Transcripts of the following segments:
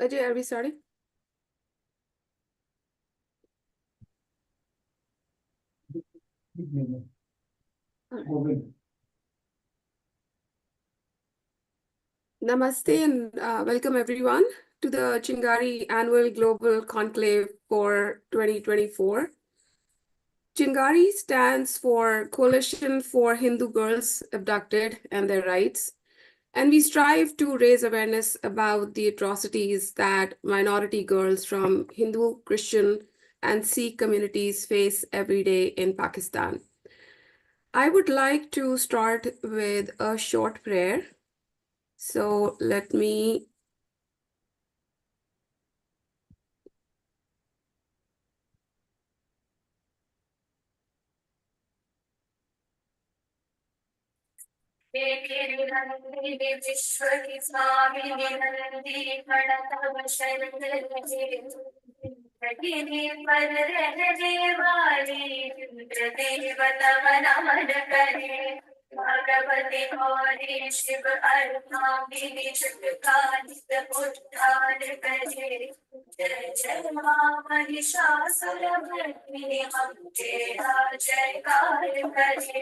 Ajay, are we starting? Namaste and welcome everyone to the Chingari Annual Global Conclave for 2024. Chingari stands for Coalition for Hindu Girls Abducted and Their Rights, and we strive to raise awareness about the atrocities that minority girls from Hindu, Christian, and Sikh communities face every day in Pakistan. I would like to start with a short prayer. So let me Bhagwati Gauri Shiv अर्धांगिनी चित्कारित उद्धार करे जय जय मां महिषासुरमर्दिनी हम तेरा जयकार करे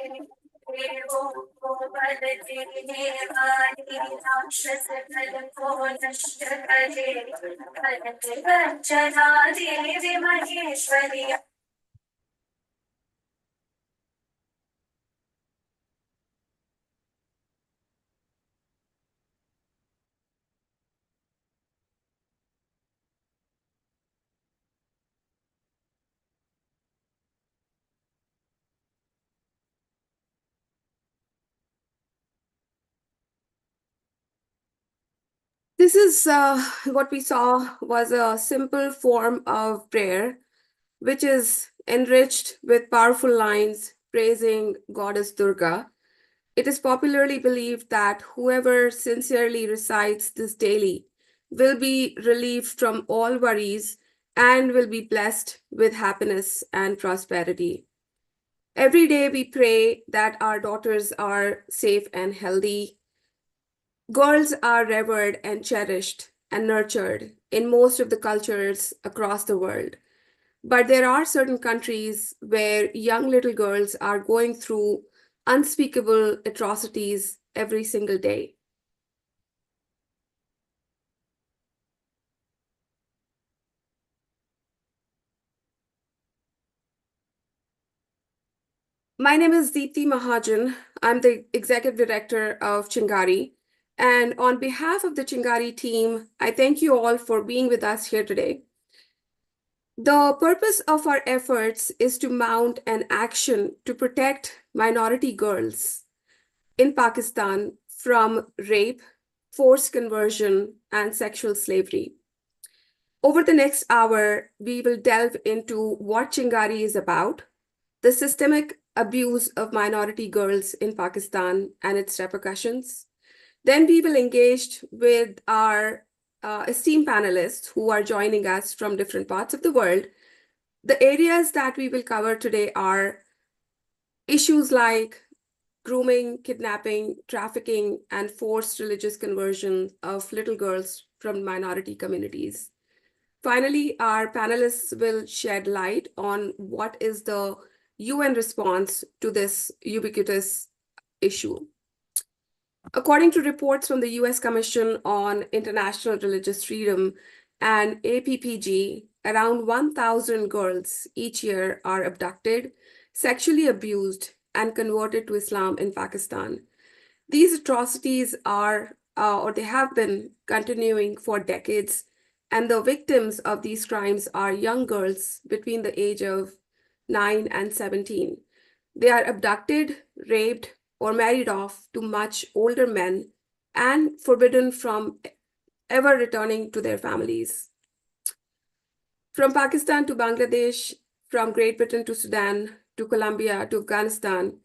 देवों को बल देने वाली राक्षस दल को नष्ट करे भरत गर्जना देवी Maheshwari This is what we saw was a simple form of prayer, which is enriched with powerful lines praising Goddess Durga. It is popularly believed that whoever sincerely recites this daily will be relieved from all worries and will be blessed with happiness and prosperity. Every day we pray that our daughters are safe and healthy. Girls are revered and cherished and nurtured in most of the cultures across the world. But there are certain countries where young little girls are going through unspeakable atrocities every single day. My name is Deepthi Mahajan. I'm the executive director of Chingari. And on behalf of the Chingari team, I thank you all for being with us here today. The purpose of our efforts is to mount an action to protect minority girls in Pakistan from rape, forced conversion, and sexual slavery. Over the next hour, we will delve into what Chingari is about, the systemic abuse of minority girls in Pakistan and its repercussions. Then we will engage with our esteemed panelists who are joining us from different parts of the world. The areas that we will cover today are issues like grooming, kidnapping, trafficking, and forced religious conversion of little girls from minority communities. Finally, our panelists will shed light on what is the UN response to this ubiquitous issue. According to reports from the US Commission on International Religious Freedom and APPG, around 1,000 girls each year are abducted, sexually abused, and converted to Islam in Pakistan. These atrocities are, or they have been continuing for decades, and the victims of these crimes are young girls between the age of 9 and 17. They are abducted, raped, or married off to much older men and forbidden from ever returning to their families. From Pakistan to Bangladesh, from Great Britain to Sudan, to Colombia, to Afghanistan,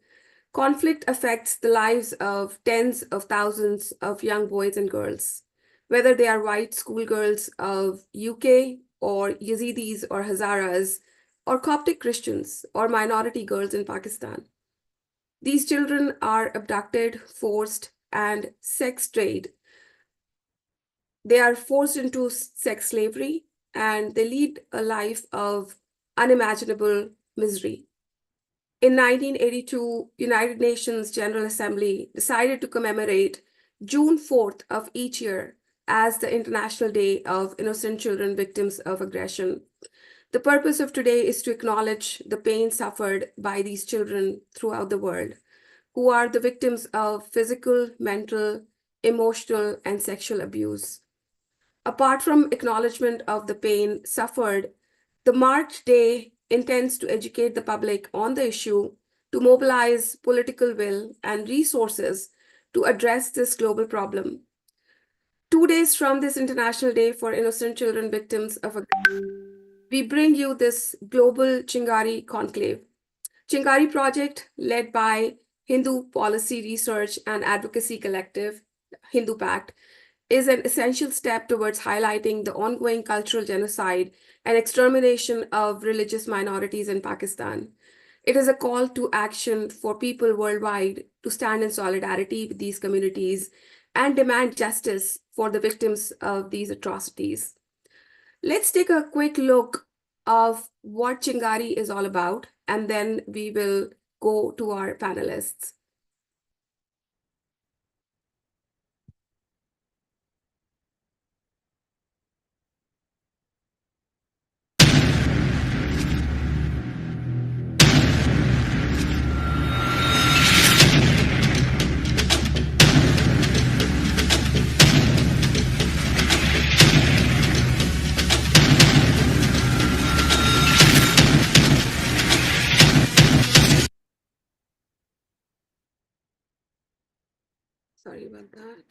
conflict affects the lives of tens of thousands of young boys and girls, whether they are white schoolgirls of UK or Yazidis or Hazaras, or Coptic Christians or minority girls in Pakistan. These children are abducted, forced, and sex trade They are forced into sex slavery and they lead a life of unimaginable misery. In 1982, United Nations General Assembly decided to commemorate June 4th of each year as the International Day of Innocent Children Victims of Aggression. The purpose of today is to acknowledge the pain suffered by these children throughout the world, who are the victims of physical, mental, emotional, and sexual abuse. Apart from acknowledgement of the pain suffered, the March Day intends to educate the public on the issue, to mobilize political will and resources to address this global problem. 2 days from this International Day for Innocent Children Victims of Aggression, we bring you this global Chingari conclave. Chingari project, led by Hindu Policy Research and Advocacy Collective, HinduPACT, is an essential step towards highlighting the ongoing cultural genocide and extermination of religious minorities in Pakistan. It is a call to action for people worldwide to stand in solidarity with these communities and demand justice for the victims of these atrocities. Let's take a quick look of what Chingari is all about, and then we will go to our panelists. Sorry about that.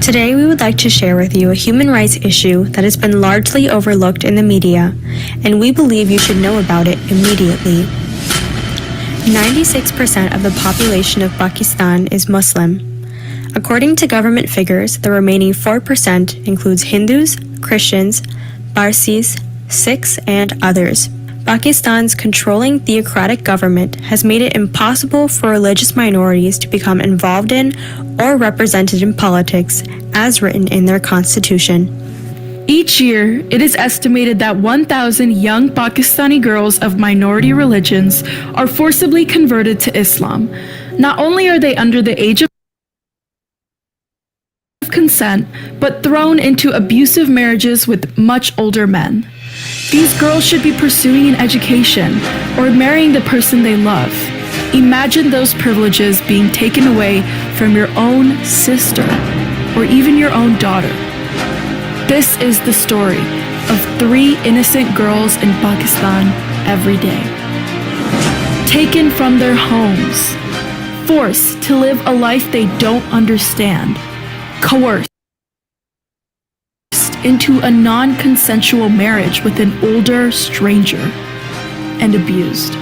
Today, we would like to share with you a human rights issue that has been largely overlooked in the media, and we believe you should know about it immediately. 96% of the population of Pakistan is Muslim. According to government figures, the remaining 4% includes Hindus, Christians, Parsis, Sikhs, and others. Pakistan's controlling theocratic government has made it impossible for religious minorities to become involved in or represented in politics as written in their constitution. Each year, it is estimated that 1,000 young Pakistani girls of minority religions are forcibly converted to Islam. Not only are they under the age of consent, but thrown into abusive marriages with much older men. These girls should be pursuing an education or marrying the person they love. Imagine those privileges being taken away from your own sister or even your own daughter. This is the story of 3 innocent girls in Pakistan every day. Taken from their homes, forced to live a life they don't understand, coerced into a non-consensual marriage with an older stranger, and abused.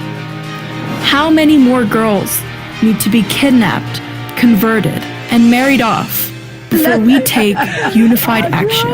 How many more girls need to be kidnapped, converted, and married off before we take unified action?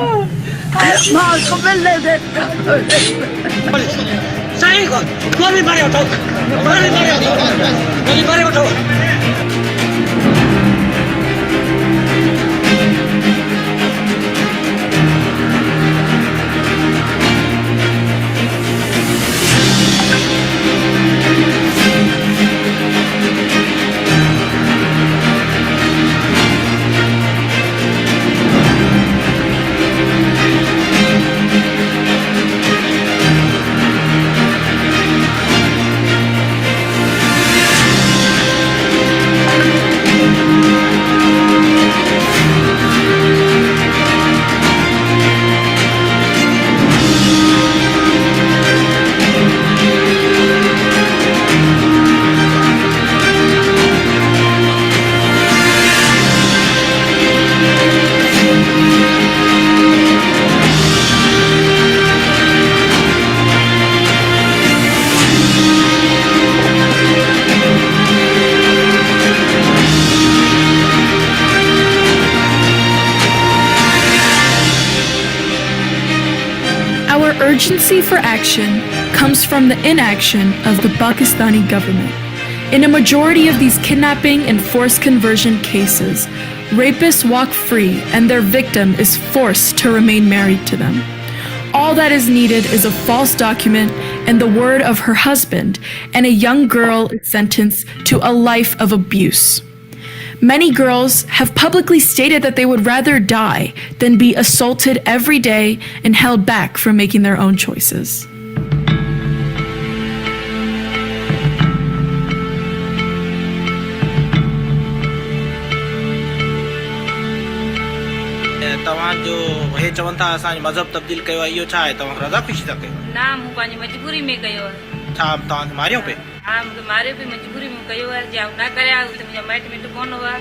Urgency for action comes from the inaction of the Pakistani government. In a majority of these kidnapping and forced conversion cases, rapists walk free and their victim is forced to remain married to them. All that is needed is a false document and the word of her husband, and a young girl is sentenced to a life of abuse. Many girls have publicly stated that they would rather die than be assaulted every day and held back from making their own choices. तव्हां जो हे चवनि था असांजो मज़हब तब्दील कयो आहे, इहो छा आहे? तव्हां रज़ा ख़ुशी था कयो? ना, मूं पंहिंजी मजबूरी में कयो आहे। छा तव्हां मारियो पिए? हा, मूंखे मारियो बि मजबूरी में कयो आहे। जे न करिया त मुंहिंजा माइट मिट कोन हुआ।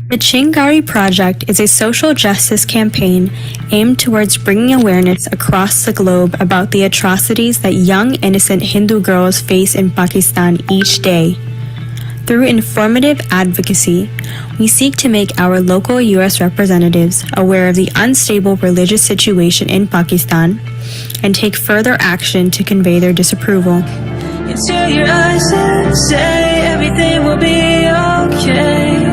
The Chingari Project is a social justice campaign aimed towards bringing awareness across the globe about the atrocities that young innocent Hindu girls face in Pakistan each day. Through informative advocacy, we seek to make our local U.S. representatives aware of the unstable religious situation in Pakistan and take further action to convey their disapproval. Into your eyes and say everything will be okay.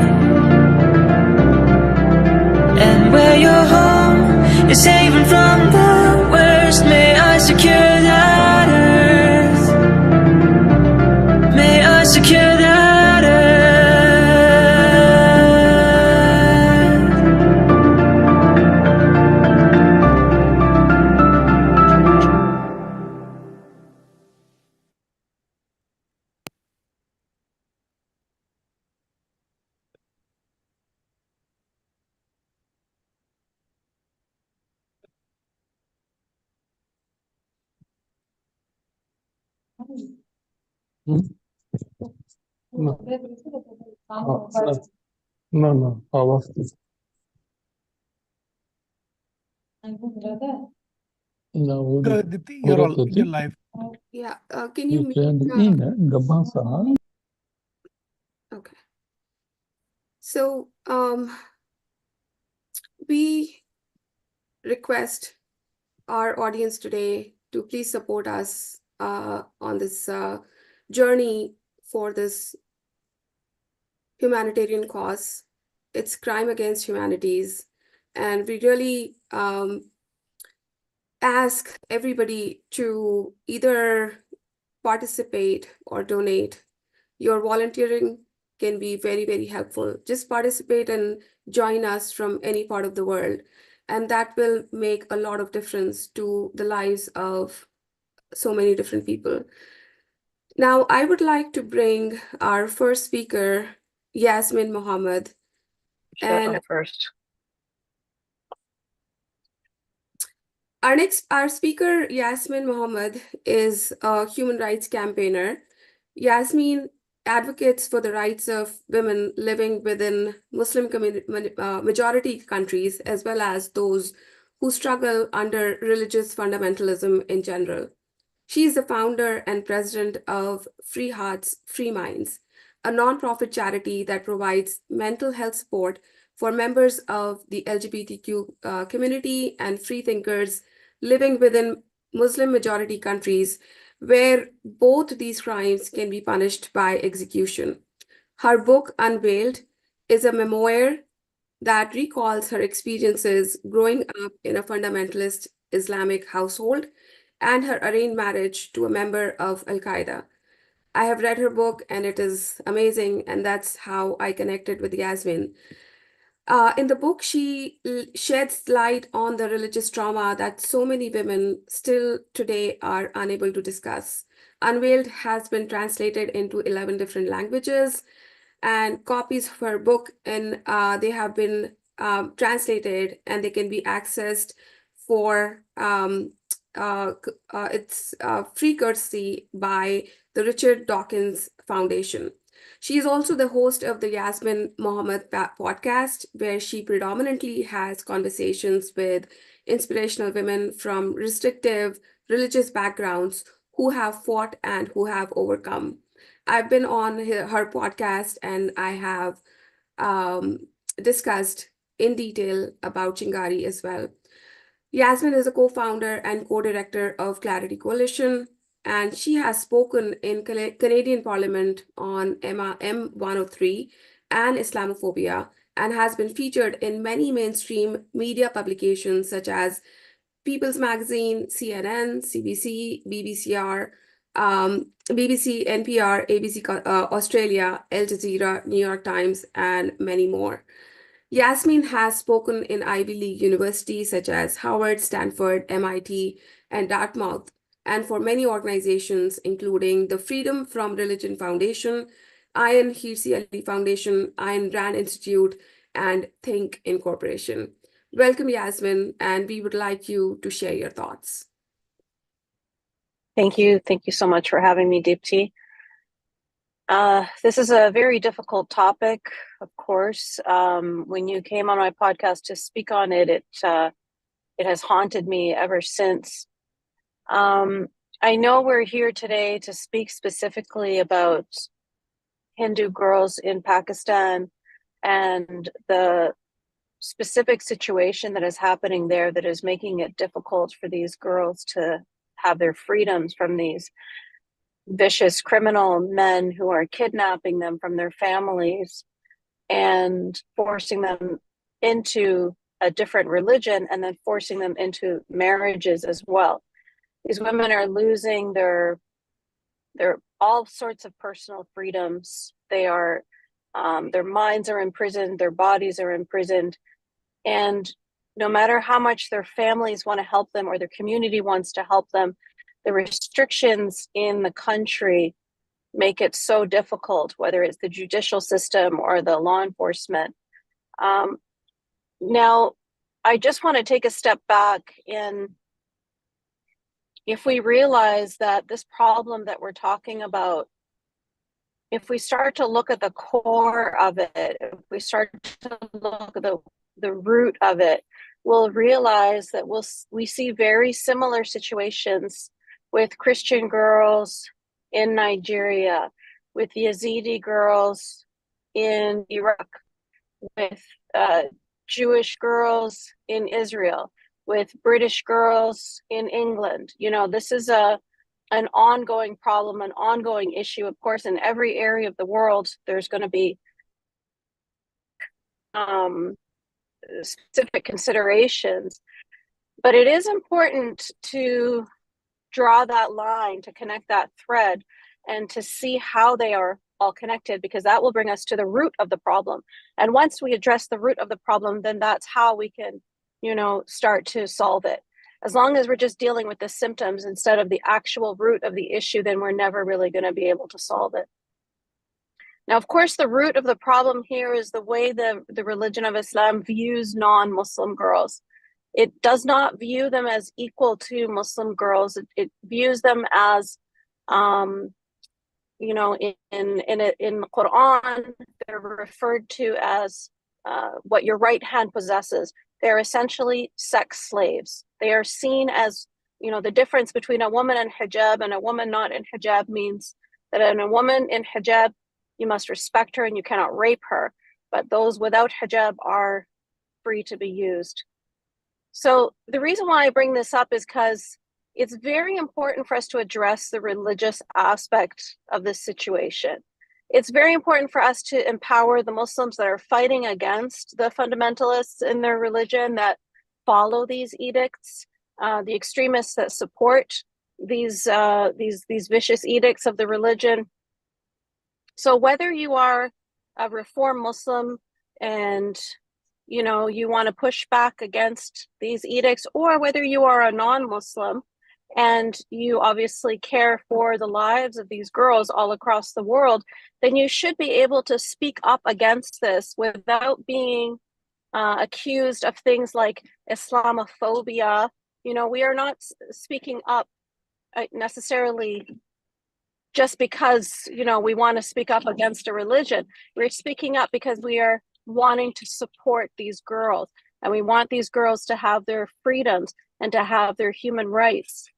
And where your home is haven from the worst, may I secure that earth. May I secure that earth. No, आवाज की ना वो Dipti, you're live. Yeah, can you can mute, in Gabba सा okay. So, we request our audience today to please support us on this journey for this humanitarian cause. It's crime against humanities, and we really ask everybody to either participate or donate. Your volunteering can be very, very helpful. Just participate and join us from any part of the world. And that will make a lot of difference to the lives of so many different people. Now, I would like to bring our first speaker, Yasmin Mohammed. And first. Our speaker, Yasmin Mohammed, is a human rights campaigner. Yasmin advocates for the rights of women living within Muslim majority countries, as well as those who struggle under religious fundamentalism in general. She is the founder and president of Free Hearts, Free Minds, a nonprofit charity that provides mental health support for members of the LGBTQ community and free thinkers living within Muslim majority countries where both these crimes can be punished by execution. Her book, Unveiled, is a memoir that recalls her experiences growing up in a fundamentalist Islamic household and her arranged marriage to a member of Al-Qaeda. I have read her book and it is amazing, and that's how I connected with Yasmin. In the book, she sheds light on the religious trauma that so many women still today are unable to discuss. Unveiled has been translated into 11 different languages, and copies of her book and they have been translated and they can be accessed for it's free courtesy by the Richard Dawkins Foundation. She is also the host of the Yasmin Mohammed podcast, where she predominantly has conversations with inspirational women from restrictive religious backgrounds who have fought and who have overcome. I've been on her podcast and I have discussed in detail about Chingari as well. Yasmin is a co-founder and co-director of Clarity Coalition, and she has spoken in Canadian Parliament on M103 and Islamophobia, and has been featured in many mainstream media publications such as People's Magazine, CNN, CBC, BBCR, BBC, NPR, ABC Australia, Al Jazeera, New York Times, and many more. Yasmin has spoken in Ivy League universities such as Harvard, Stanford, MIT, and Dartmouth, and for many organizations, including the Freedom from Religion Foundation, Ayan Hirsi Ali Foundation, Ayn Rand Institute, and Think Incorporation. Welcome, Yasmin, and we would like you to share your thoughts. Thank you. Thank you so much for having me, Deepti. This is a very difficult topic, of course. When you came on my podcast to speak on it, it has haunted me ever since. I know we're here today to speak specifically about Hindu girls in Pakistan and the specific situation that is happening there that is making it difficult for these girls to have their freedoms from these vicious criminal men who are kidnapping them from their families and forcing them into a different religion and then forcing them into marriages as well. These women are losing their all sorts of personal freedoms. They are their minds are imprisoned, their bodies are imprisoned, and no matter how much their families want to help them or their community wants to help them, the restrictions in the country make it so difficult, whether it's the judicial system or the law enforcement. Now, I just want to take a step back in if we realize that this problem that we're talking about, if we start to look at the core of it, if we start to look at the root of it, we'll realize that we see very similar situations with Christian girls in Nigeria, with Yazidi girls in Iraq, with Jewish girls in Israel, with British girls in England. You know, this is an ongoing problem, an ongoing issue. Of course, in every area of the world, there's going to be specific considerations, but it is important to draw that line, to connect that thread, and to see how they are all connected, because that will bring us to the root of the problem. And once we address the root of the problem, then that's how we can, start to solve it. As long as we're just dealing with the symptoms instead of the actual root of the issue, then we're never really going to be able to solve it. Now, of course, the root of the problem here is the way the religion of Islam views non-Muslim girls. It does not view them as equal to Muslim girls. It views them as, in the Quran, they're referred to as what your right hand possesses. They're essentially sex slaves. They are seen as, the difference between a woman in hijab and a woman not in hijab means that in a woman in hijab, you must respect her and you cannot rape her. But those without hijab are free to be used. So the reason why I bring this up is because it's very important for us to address the religious aspect of this situation. It's very important for us to empower the Muslims that are fighting against the fundamentalists in their religion that follow these edicts, the extremists that support these vicious edicts of the religion. So whether you are a Reform Muslim and you want to push back against these edicts, or whether you are a non-Muslim and you obviously care for the lives of these girls all across the world, then you should be able to speak up against this without being accused of things like Islamophobia. We are not speaking up necessarily just because, we want to speak up against a religion. We're speaking up because we are wanting to support these girls, and we want these girls to have their freedoms and to have their human rights.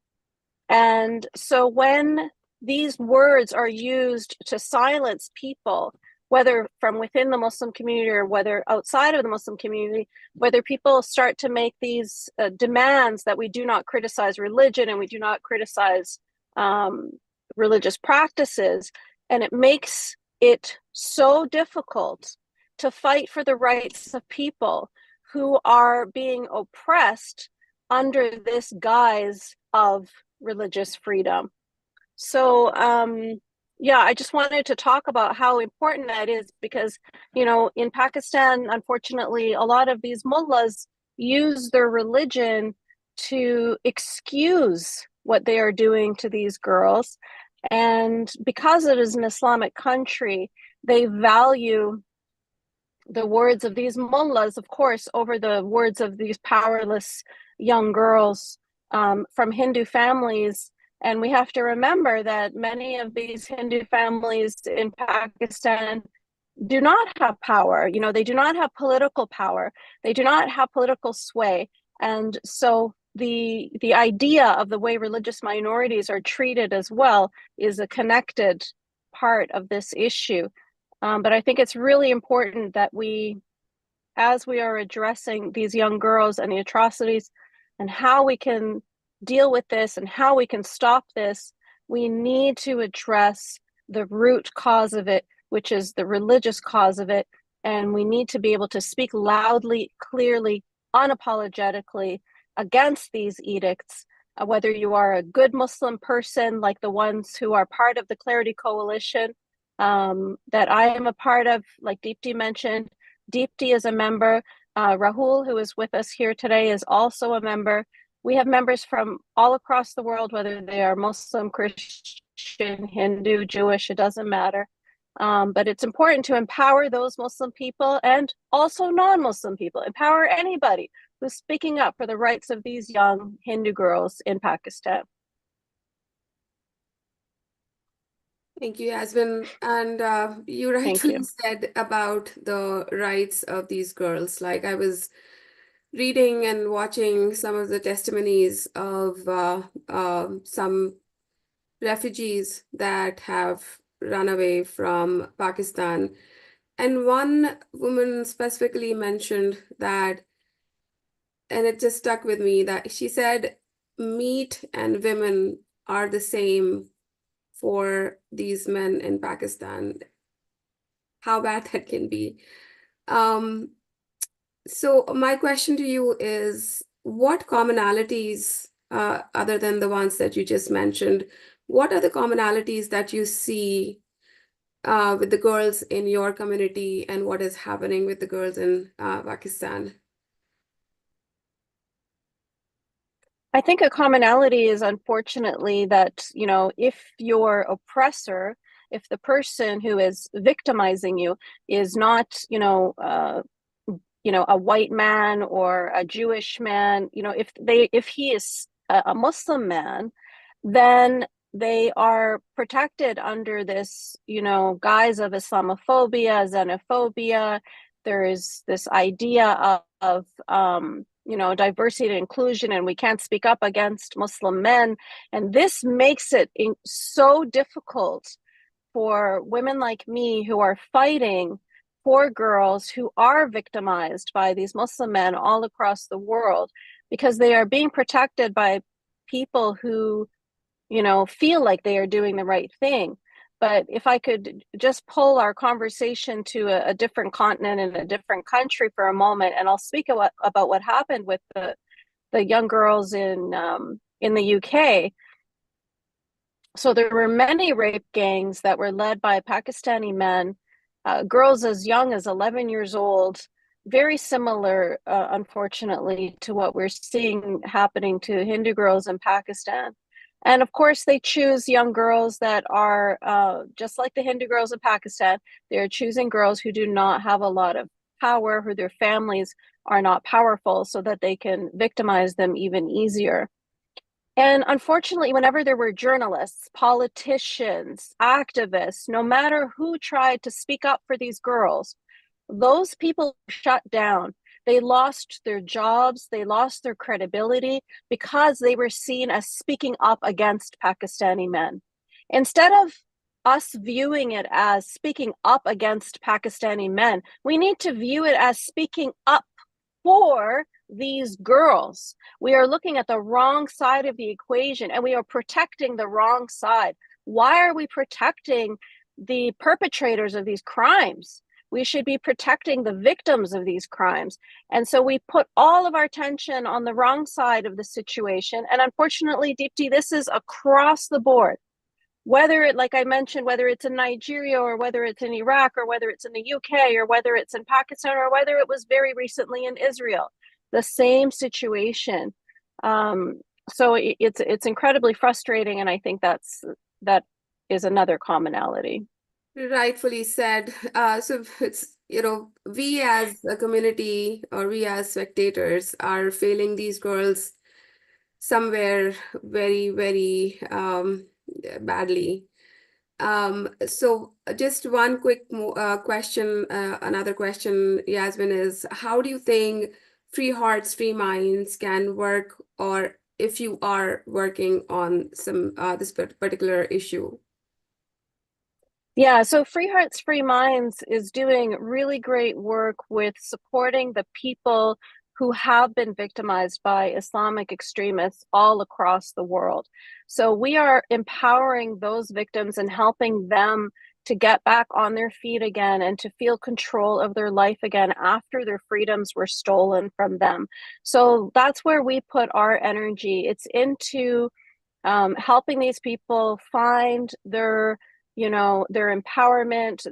And so when these words are used to silence people, whether from within the Muslim community or whether outside of the Muslim community, whether people start to make these demands that we do not criticize religion and we do not criticize religious practices, and it makes it so difficult to fight for the rights of people who are being oppressed under this guise of religious freedom. So I just wanted to talk about how important that is, because in Pakistan, unfortunately, a lot of these mullahs use their religion to excuse what they are doing to these girls. And because it is an Islamic country, they value the words of these mullahs, of course, over the words of these powerless young girls from Hindu families. And we have to remember that many of these Hindu families in Pakistan do not have power. They do not have political power. They do not have political sway. And so the idea of the way religious minorities are treated as well is a connected part of this issue. But I think it's really important that as we are addressing these young girls and the atrocities and how we can deal with this and how we can stop this, we need to address the root cause of it, which is the religious cause of it. And we need to be able to speak loudly, clearly, unapologetically against these edicts, whether you are a good Muslim person like the ones who are part of the Clarity Coalition that I am a part of, like Deepti mentioned. Deepti is a member. Rahul, who is with us here today, is also a member. We have members from all across the world, whether they are Muslim, Christian, Hindu, Jewish, it doesn't matter. But it's important to empower those Muslim people and also non-Muslim people. Empower anybody who's speaking up for the rights of these young Hindu girls in Pakistan. Thank you, Yasmin. And you rightfully said about the rights of these girls. Like, I was reading and watching some of the testimonies of some refugees that have run away from Pakistan. And one woman specifically mentioned that, and it just stuck with me, that she said meat and women are the same for these men in Pakistan. How bad that can be. So my question to you is, what commonalities, other than the ones that you just mentioned, what are the commonalities that you see with the girls in your community, and what is happening with the girls in Pakistan? I think a commonality is, unfortunately, that, if your oppressor, if the person who is victimizing you is not, a white man or a Jewish man, if he is a Muslim man, then they are protected under this, guise of Islamophobia, xenophobia. There is this idea of diversity and inclusion, and we can't speak up against Muslim men. And this makes it so difficult for women like me who are fighting for girls who are victimized by these Muslim men all across the world, because they are being protected by people who, feel like they are doing the right thing. But if I could just pull our conversation to a different continent and a different country for a moment, and I'll speak about what happened with the young girls in the UK. So there were many rape gangs that were led by Pakistani men, girls as young as 11 years old, very similar, unfortunately, to what we're seeing happening to Hindu girls in Pakistan. And of course, they choose young girls that are just like the Hindu girls in Pakistan. They're choosing girls who do not have a lot of power, who their families are not powerful, so that they can victimize them even easier. And unfortunately, whenever there were journalists, politicians, activists, no matter who tried to speak up for these girls, those people shut down. They lost their jobs, they lost their credibility because they were seen as speaking up against Pakistani men. Instead of us viewing it as speaking up against Pakistani men, we need to view it as speaking up for these girls. We are looking at the wrong side of the equation and we are protecting the wrong side. Why are we protecting the perpetrators of these crimes? We should be protecting the victims of these crimes. And so we put all of our attention on the wrong side of the situation. And unfortunately, Deepti, this is across the board. Whether it, like I mentioned, whether it's in Nigeria or whether it's in Iraq or whether it's in the UK or whether it's in Pakistan or whether it was very recently in Israel, the same situation. So it's incredibly frustrating, and I think that is another commonality. Rightfully said. So it's, we as a community or we as spectators are failing these girls somewhere very, very badly. So just one quick question, another question, Yasmin, is how do you think Free Hearts, Free Minds can work, or if you are working on some this particular issue? Yeah, so Free Hearts, Free Minds is doing really great work with supporting the people who have been victimized by Islamic extremists all across the world. So we are empowering those victims and helping them to get back on their feet again and to feel control of their life again after their freedoms were stolen from them. So that's where we put our energy. It's into helping these people find their empowerment,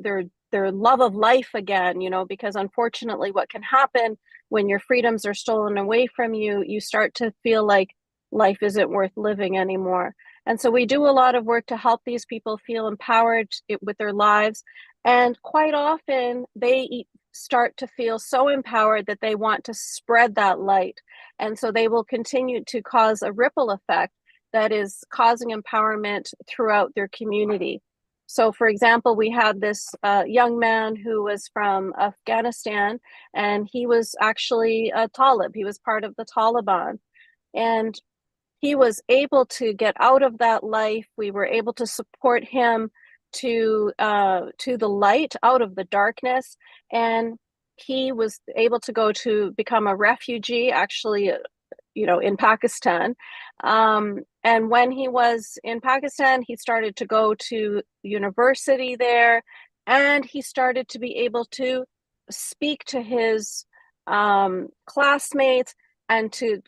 their love of life again, because unfortunately what can happen when your freedoms are stolen away from you, you start to feel like life isn't worth living anymore. And so we do a lot of work to help these people feel empowered with their lives. And quite often they start to feel so empowered that they want to spread that light. And so they will continue to cause a ripple effect that is causing empowerment throughout their community. So, for example, we had this young man who was from Afghanistan, and he was actually a Talib. He was part of the Taliban. And he was able to get out of that life. We were able to support him to the light, out of the darkness. And he was able to go to become a refugee, actually, in Pakistan. And when he was in Pakistan, he started to go to university there, and he started to be able to speak to his classmates and to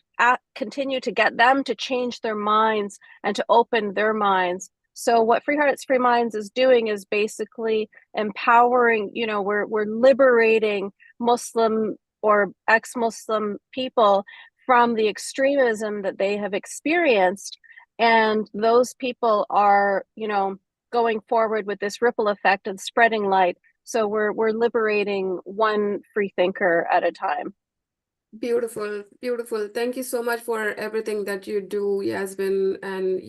continue to get them to change their minds and to open their minds. So what Free Hearts, Free Minds is doing is basically empowering, we're liberating Muslim or ex-Muslim people from the extremism that they have experienced. And those people are, going forward with this ripple effect and spreading light. So we're liberating one free thinker at a time. Beautiful, beautiful. Thank you so much for everything that you do, Yasmin, and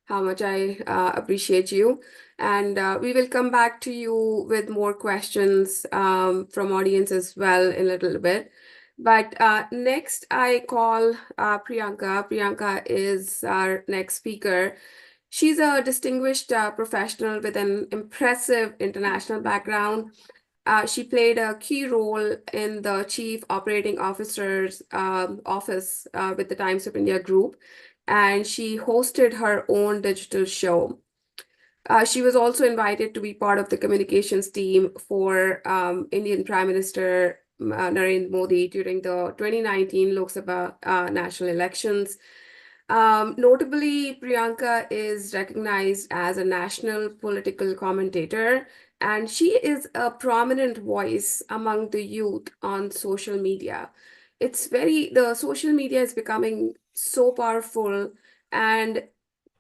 how much I appreciate you. And we will come back to you with more questions from audience as well in a little bit. But next I call Priyanka. Priyanka is our next speaker. She's a distinguished professional with an impressive international background. She played a key role in the Chief Operating Officer's office with the Times of India Group, and she hosted her own digital show. She was also invited to be part of the communications team for Indian Prime Minister Narendra Modi during the 2019 Lok Sabha national elections. Notably, Priyanka is recognized as a national political commentator and she is a prominent voice among the youth on social media. The social media is becoming so powerful, and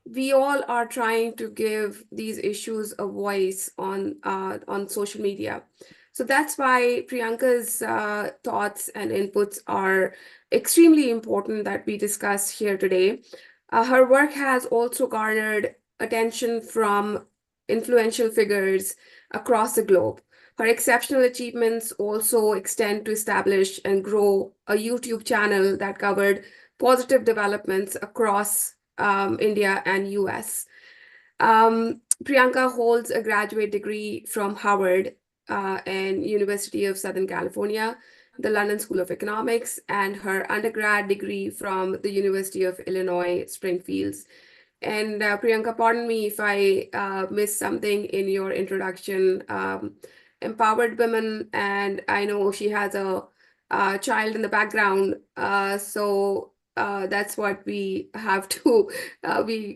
we all are trying to give these issues a voice on social media. So that's why Priyanka's thoughts and inputs are extremely important that we discuss here today. Her work has also garnered attention from influential figures across the globe. Her exceptional achievements also extend to establish and grow a YouTube channel that covered positive developments across India and US. Priyanka holds a graduate degree from Harvard and University of Southern California, the London School of Economics, and her undergrad degree from the University of Illinois, Springfield. And Priyanka, pardon me if I missed something in your introduction. Empowered women, and I know she has a child in the background, so that's what we have to deal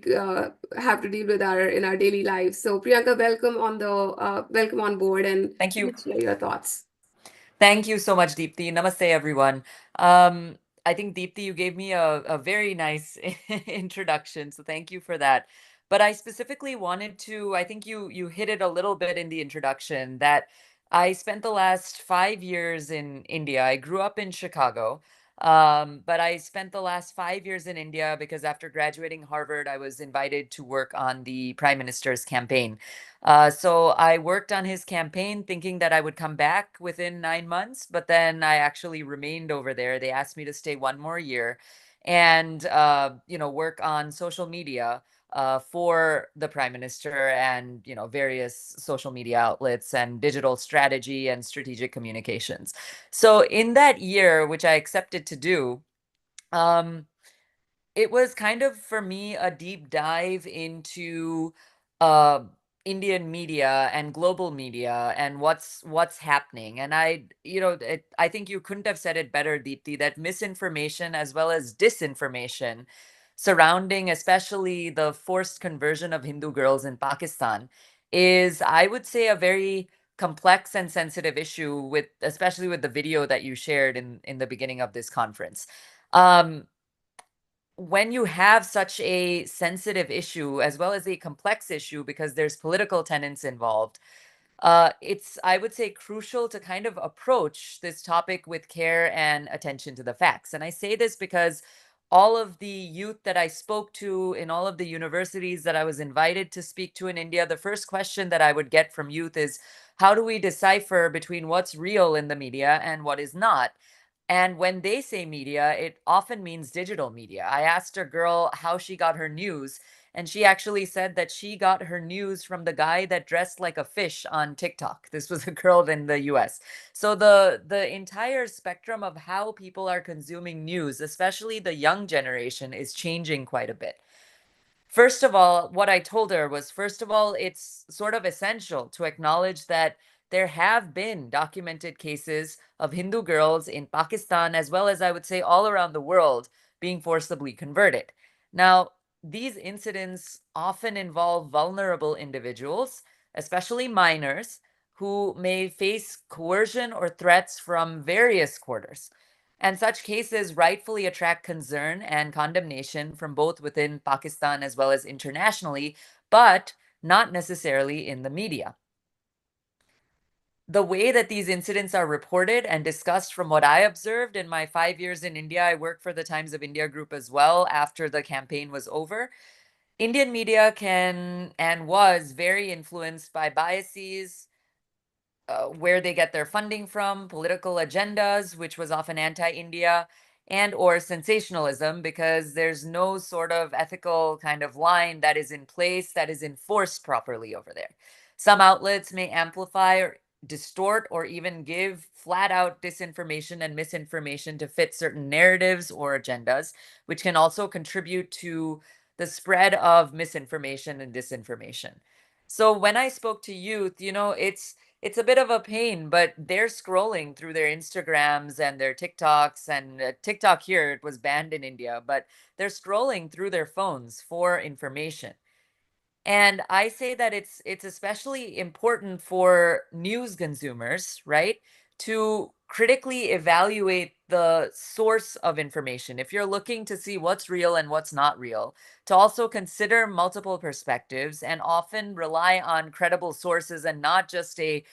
with in our daily lives. So Priyanka, welcome on board, and Thank you. let's share your thoughts. Thank you so much, Deepthi. Namaste, everyone. I think, Deepthi, you gave me a very nice introduction, so thank you for that. But I specifically wanted to, I think you hit it a little bit in the introduction, that I spent the last 5 years in India. I grew up in Chicago, but I spent the last 5 years in India because after graduating Harvard, I was invited to work on the Prime Minister's campaign. So I worked on his campaign thinking that I would come back within 9 months, but then I actually remained over there. They asked me to stay one more year and, work on social media for the prime minister and, various social media outlets and digital strategy and strategic communications. So in that year, which I accepted to do, um, it was kind of for me a deep dive into uh Indian media and global media and what's happening. And I think you couldn't have said it better, Deepthi, that misinformation as well as disinformation surrounding especially the forced conversion of Hindu girls in Pakistan is, I would say, a very complex and sensitive issue, with especially with the video that you shared in the beginning of this conference. Um, when you have such a sensitive issue as well as a complex issue, because there's political tenets involved, it's, I would say, crucial to kind of approach this topic with care and attention to the facts. And I say this because all of the youth that I spoke to in all of the universities that I was invited to speak to in India, the first question that I would get from youth is, how do we decipher between what's real in the media and what is not? And when they say media, it often means digital media. I asked a girl how she got her news, and she actually said that she got her news from the guy that dressed like a fish on TikTok. This was a girl in the US. So the entire spectrum of how people are consuming news, especially the young generation, is changing quite a bit. First of all, what I told her was, first of all, it's sort of essential to acknowledge that there have been documented cases of Hindu girls in Pakistan, as well as I would say all around the world, being forcibly converted. Now, these incidents often involve vulnerable individuals, especially minors, who may face coercion or threats from various quarters. And such cases rightfully attract concern and condemnation from both within Pakistan as well as internationally, but not necessarily in the media. The way that these incidents are reported and discussed, from what I observed in my 5 years in India, I worked for the Times of India group as well after the campaign was over. Indian media can and was very influenced by biases, where they get their funding from, political agendas, which was often anti-India, and or sensationalism, because there's no sort of ethical kind of line that is in place, that is enforced properly over there. Some outlets may amplify or distort or even give flat out disinformation and misinformation to fit certain narratives or agendas, which can also contribute to the spread of misinformation and disinformation. So when I spoke to youth, it's a bit of a pain, but they're scrolling through their Instagrams and their TikToks, and TikTok here, it was banned in India, but they're scrolling through their phones for information. And I say that it's especially important for news consumers, right? To critically evaluate the source of information. If you're looking to see what's real and what's not real, to also consider multiple perspectives and often rely on credible sources and not just a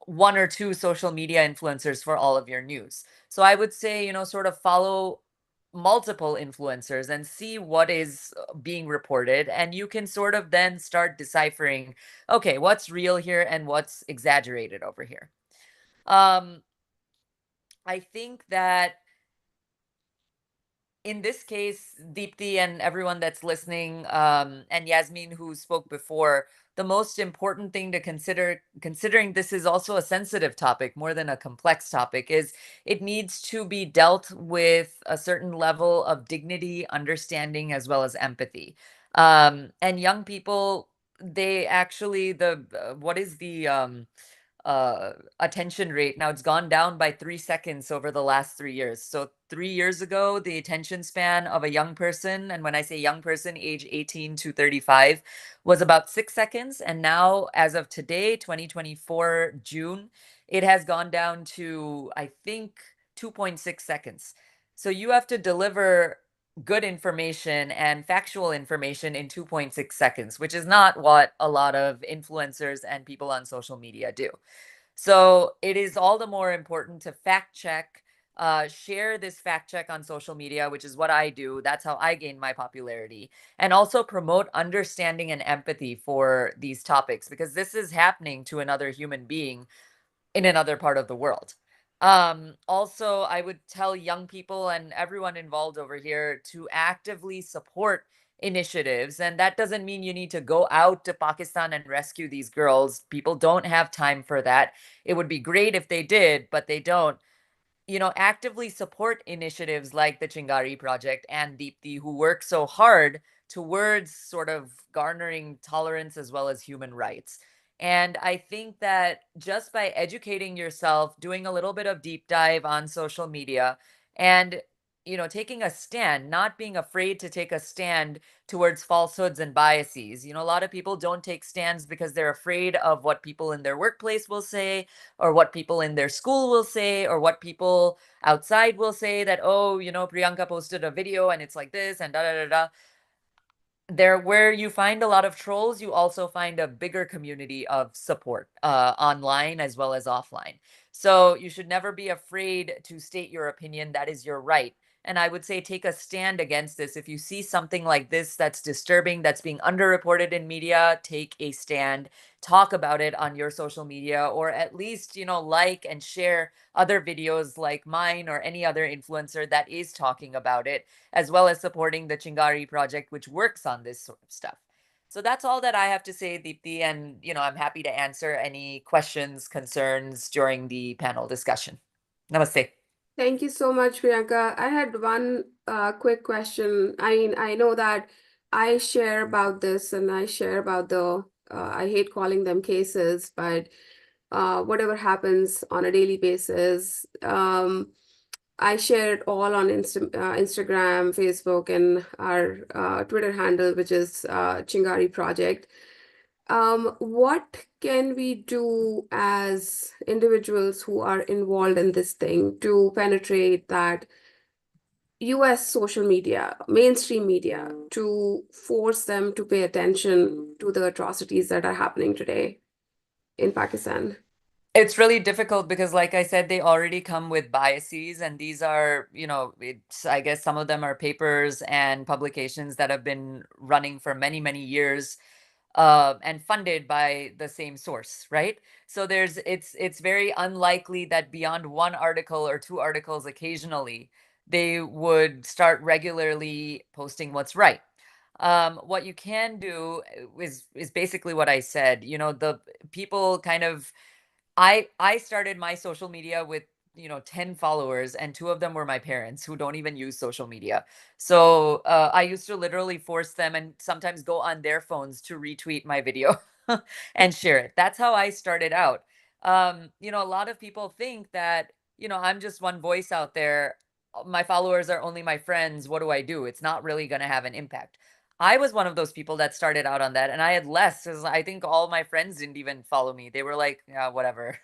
one or two social media influencers for all of your news. So I would say, sort of follow multiple influencers and see what is being reported, and you can sort of then start deciphering, okay, what's real here and what's exaggerated over here. um I think that in this case, Deepthi and everyone that's listening, and Yasmin who spoke before, the most important thing to consider, considering this is also a sensitive topic more than a complex topic, is it needs to be dealt with a certain level of dignity, understanding, as well as empathy. And young people, they actually, what is the attention rate now? It's gone down by 3 seconds over the last 3 years. So 3 years ago, the attention span of a young person, and when I say young person, age 18 to 35, was about 6 seconds. And now, as of today, 2024 June, it has gone down to, I think, 2.6 seconds. So you have to deliver good information and factual information in 2.6 seconds, which is not what a lot of influencers and people on social media do. So it is all the more important to fact check, share this fact check on social media, which is what I do. That's how I gain my popularity. And also promote understanding and empathy for these topics, because this is happening to another human being in another part of the world. Also, I would tell young people and everyone involved over here to actively support initiatives. And that doesn't mean you need to go out to Pakistan and rescue these girls. People don't have time for that. It would be great if they did, but they don't. Actively support initiatives like the Chingari Project and Deepthi, who work so hard towards sort of garnering tolerance as well as human rights. And I think that just by educating yourself, doing a little bit of deep dive on social media, and taking a stand, not being afraid to take a stand towards falsehoods and biases. A lot of people don't take stands because they're afraid of what people in their workplace will say, or what people in their school will say, or what people outside will say, that, oh, Priyanka posted a video and it's like this and da da da da. There, where you find a lot of trolls, you also find a bigger community of support, online as well as offline. So you should never be afraid to state your opinion. That is your right. And I would say take a stand against this. If you see something like this that's disturbing, that's being underreported in media, take a stand, talk about it on your social media, or at least, like and share other videos like mine or any other influencer that is talking about it, as well as supporting the Chingari Project, which works on this sort of stuff. So that's all that I have to say, Deepthi. And, I'm happy to answer any questions, concerns during the panel discussion. Namaste. Thank you so much, Priyanka. I had one quick question. I mean, I know that I share about this and I share about I hate calling them cases, but whatever happens on a daily basis, I share it all on Instagram, Facebook, and our Twitter handle, which is Chingari Project. What can we do as individuals who are involved in this thing to penetrate that US social media, mainstream media, to force them to pay attention to the atrocities that are happening today in Pakistan? It's really difficult because, like I said, they already come with biases, and these are, I guess some of them are papers and publications that have been running for many, many years, and funded by the same source, right? So it's very unlikely that beyond one article or two articles occasionally, they would start regularly posting what's right. What you can do is basically what I said. The people kind of, I started my social media with 10 followers, and two of them were my parents who don't even use social media. So I used to literally force them and sometimes go on their phones to retweet my video and share it. That's how I started out. A lot of people think that I'm just one voice out there. My followers are only my friends. What do I do? It's not really going to have an impact. I was one of those people that started out on that, and I had less because I think all my friends didn't even follow me. They were like, yeah, whatever.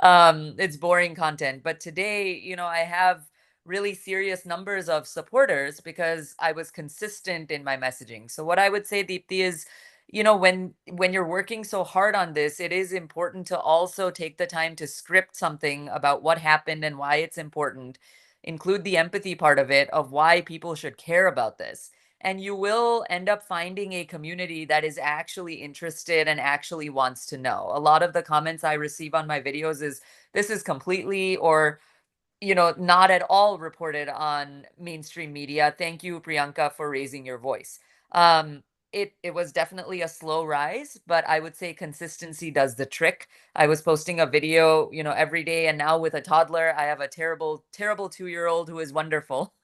It's boring content. But today, I have really serious numbers of supporters because I was consistent in my messaging. So what I would say, Deepthi, is, when you're working so hard on this, it is important to also take the time to script something about what happened and why it's important. Include the empathy part of it, of why people should care about this, and you will end up finding a community that is actually interested and actually wants to know. A lot of the comments I receive on my videos is, this is completely or not at all reported on mainstream media. Thank you, Priyanka, for raising your voice. Um, it was definitely a slow rise, but I would say consistency does the trick. I was posting a video, every day, and now with a toddler, I have a terrible, terrible 2-year-old who is wonderful.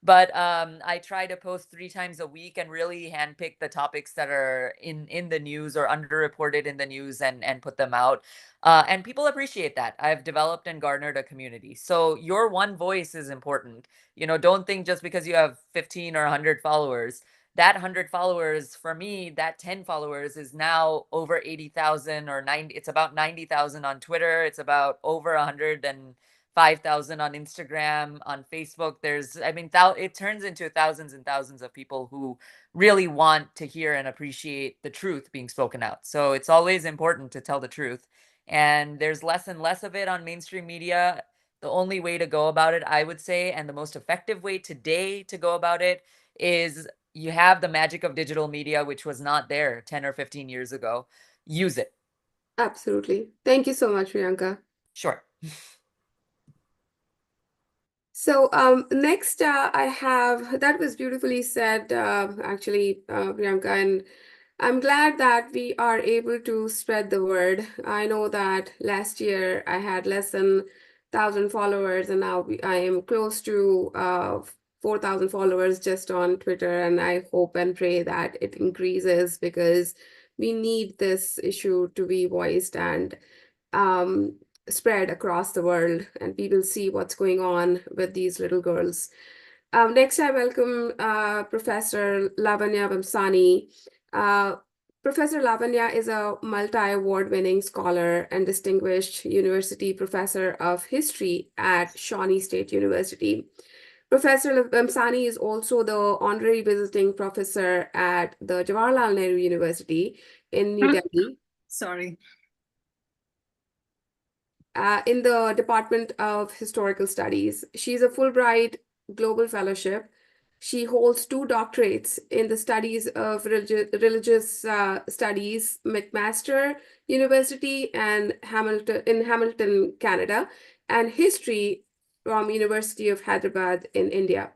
But I try to post 3 times a week and really handpick the topics that are in the news or underreported in the news and put them out. And people appreciate that. I've developed and garnered a community. So your one voice is important. Don't think just because you have 15 or 100 followers, that 100 followers, for me, that 10 followers is now over 80,000 or 90. It's about 90,000 on Twitter. It's about over 105,000 on Instagram, on Facebook. It turns into thousands and thousands of people who really want to hear and appreciate the truth being spoken out. So it's always important to tell the truth. And there's less and less of it on mainstream media. The only way to go about it, I would say, and the most effective way today to go about it, is you have the magic of digital media, which was not there 10 or 15 years ago. Use it. Absolutely. Thank you so much, Priyanka. Sure. So next, that was beautifully said, actually, Priyanka, and I'm glad that we are able to spread the word. I know that last year I had less than 1,000 followers, and now I am close to 4,000 followers just on Twitter, and I hope and pray that it increases because we need this issue to be voiced and um, spread across the world, and people see what's going on with these little girls. Next, I welcome Professor Lavanya Vamsani. Uh, Professor Lavanya is a multi-award-winning scholar and distinguished university professor of history at Shawnee State University. Professor Vamsani is also the honorary visiting professor at the Jawaharlal Nehru University in New Delhi. Sorry. In the Department of Historical Studies. She's a Fulbright Global Fellowship. She holds 2 doctorates in the studies of religious studies, McMaster University and Hamilton, Canada, and history from University of Hyderabad in India,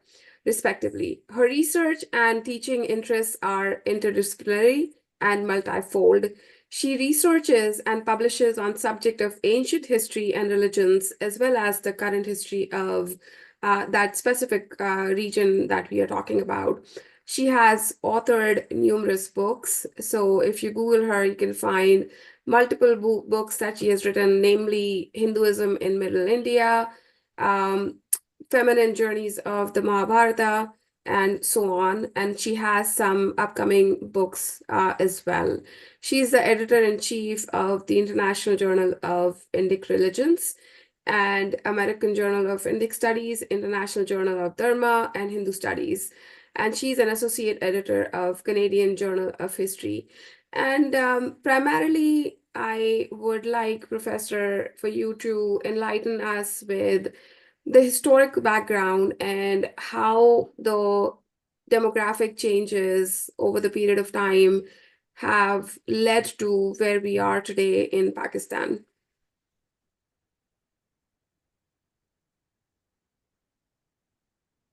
respectively. Her research and teaching interests are interdisciplinary and multifold. She researches and publishes on subject of ancient history and religions, as well as the current history of that specific region that we are talking about. She has authored numerous books. So if you Google her, you can find multiple books that she has written, namely Hinduism in Middle India, Feminine Journeys of the Mahabharata, and so on. And she has some upcoming books as well. She's the editor-in-chief of the International Journal of Indic Religions and American Journal of Indic Studies, International Journal of Dharma, and Hindu Studies. And she's an associate editor of Canadian Journal of History. And primarily, I would like, Professor, for you to enlighten us with the historic background and how the demographic changes over the period of time have led to where we are today in Pakistan.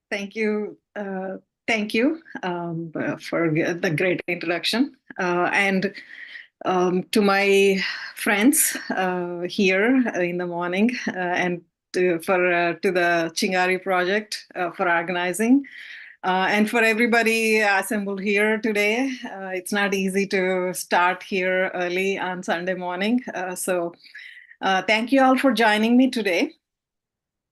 Thank you. Thank you for the great introduction. And to my friends here in the morning and to the Chingari project for organizing. And for everybody assembled here today, it's not easy to start here early on Sunday morning. So thank you all for joining me today.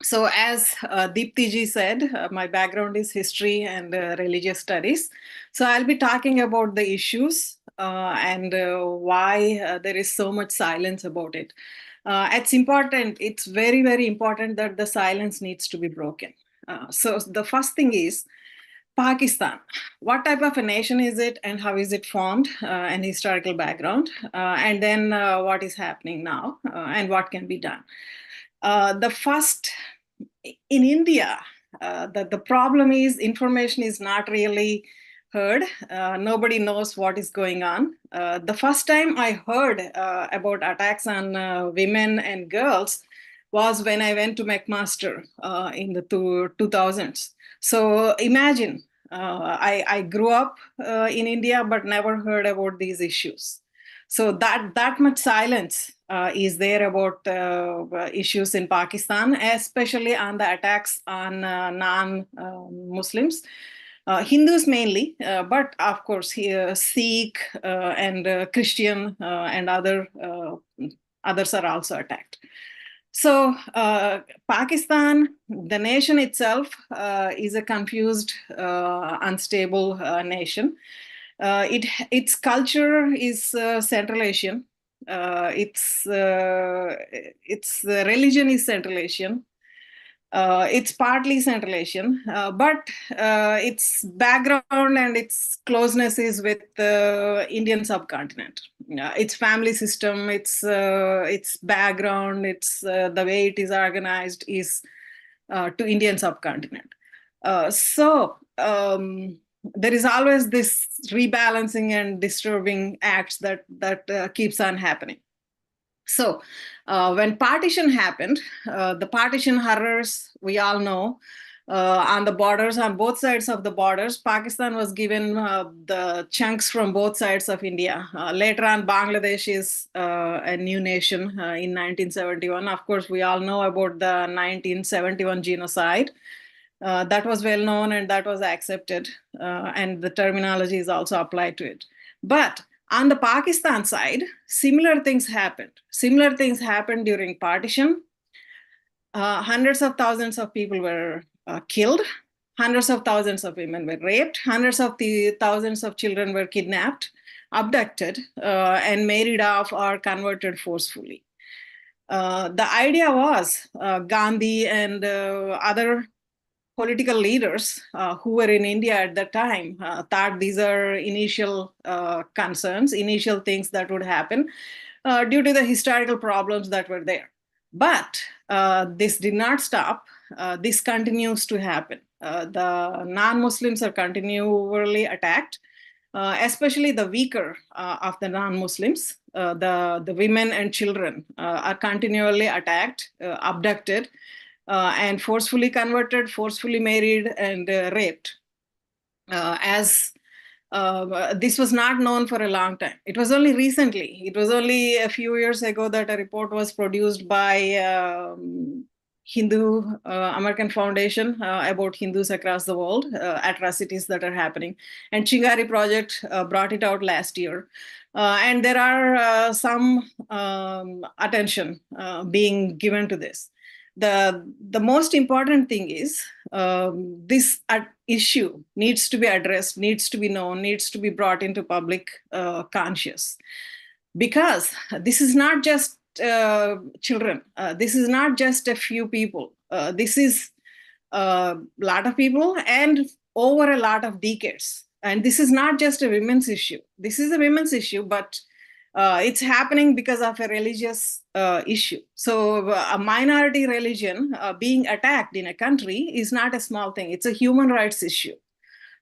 So as Deepti ji said, my background is history and religious studies. So I'll be talking about the issues and why there is so much silence about it. It's important, it's very, very important that the silence needs to be broken. So the first thing is Pakistan. What type of a nation is it and how is it formed and historical background? And then what is happening now and what can be done? The first, in India, the problem is information is not really heard. Nobody knows what is going on. The first time I heard about attacks on women and girls was when I went to McMaster in the 2000s. So imagine, I grew up in India but never heard about these issues. So that much silence is there about issues in Pakistan, especially on the attacks on non-Muslims. Hindus mainly, but of course here Sikh and Christian and others are also attacked. So Pakistan, the nation itself, is a confused, unstable nation. Its culture is Central Asian. Its religion is Central Asian. It's partly Central Asian, but its background and its closeness is with the Indian subcontinent. Its family system, its background, the way it is organized is to Indian subcontinent. So there is always this rebalancing and disturbing acts that keeps on happening. So when partition happened, the partition horrors, we all know, on the borders, on both sides of the borders, Pakistan was given the chunks from both sides of India. Later on, Bangladesh is a new nation in 1971. Of course, we all know about the 1971 genocide. That was well known and that was accepted, and the terminology is also applied to it. But on the Pakistan side, similar things happened. Similar things happened during partition. Hundreds of thousands of people were killed. Hundreds of thousands of women were raped. Hundreds of thousands of children were kidnapped, abducted, and married off or converted forcefully. The idea was Gandhi and other political leaders who were in India at that time thought these are initial concerns, initial things that would happen due to the historical problems that were there. But this did not stop. This continues to happen. The non-Muslims are continually attacked, especially the weaker of the non-Muslims. The women and children are continually attacked, abducted, and forcefully converted, forcefully married, and raped. As this was not known for a long time. It was only recently. It was only a few years ago that a report was produced by Hindu American Foundation about Hindus across the world, atrocities that are happening. And CHINGARI project brought it out last year. And there are some attention being given to this. The most important thing is this issue needs to be addressed, needs to be known, needs to be brought into public conscious. Because this is not just children. This is not just a few people. This is a lot of people and over a lot of decades. And this is not just a women's issue. This is a women's issue, but it's happening because of a religious issue. So a minority religion being attacked in a country is not a small thing. It's a human rights issue.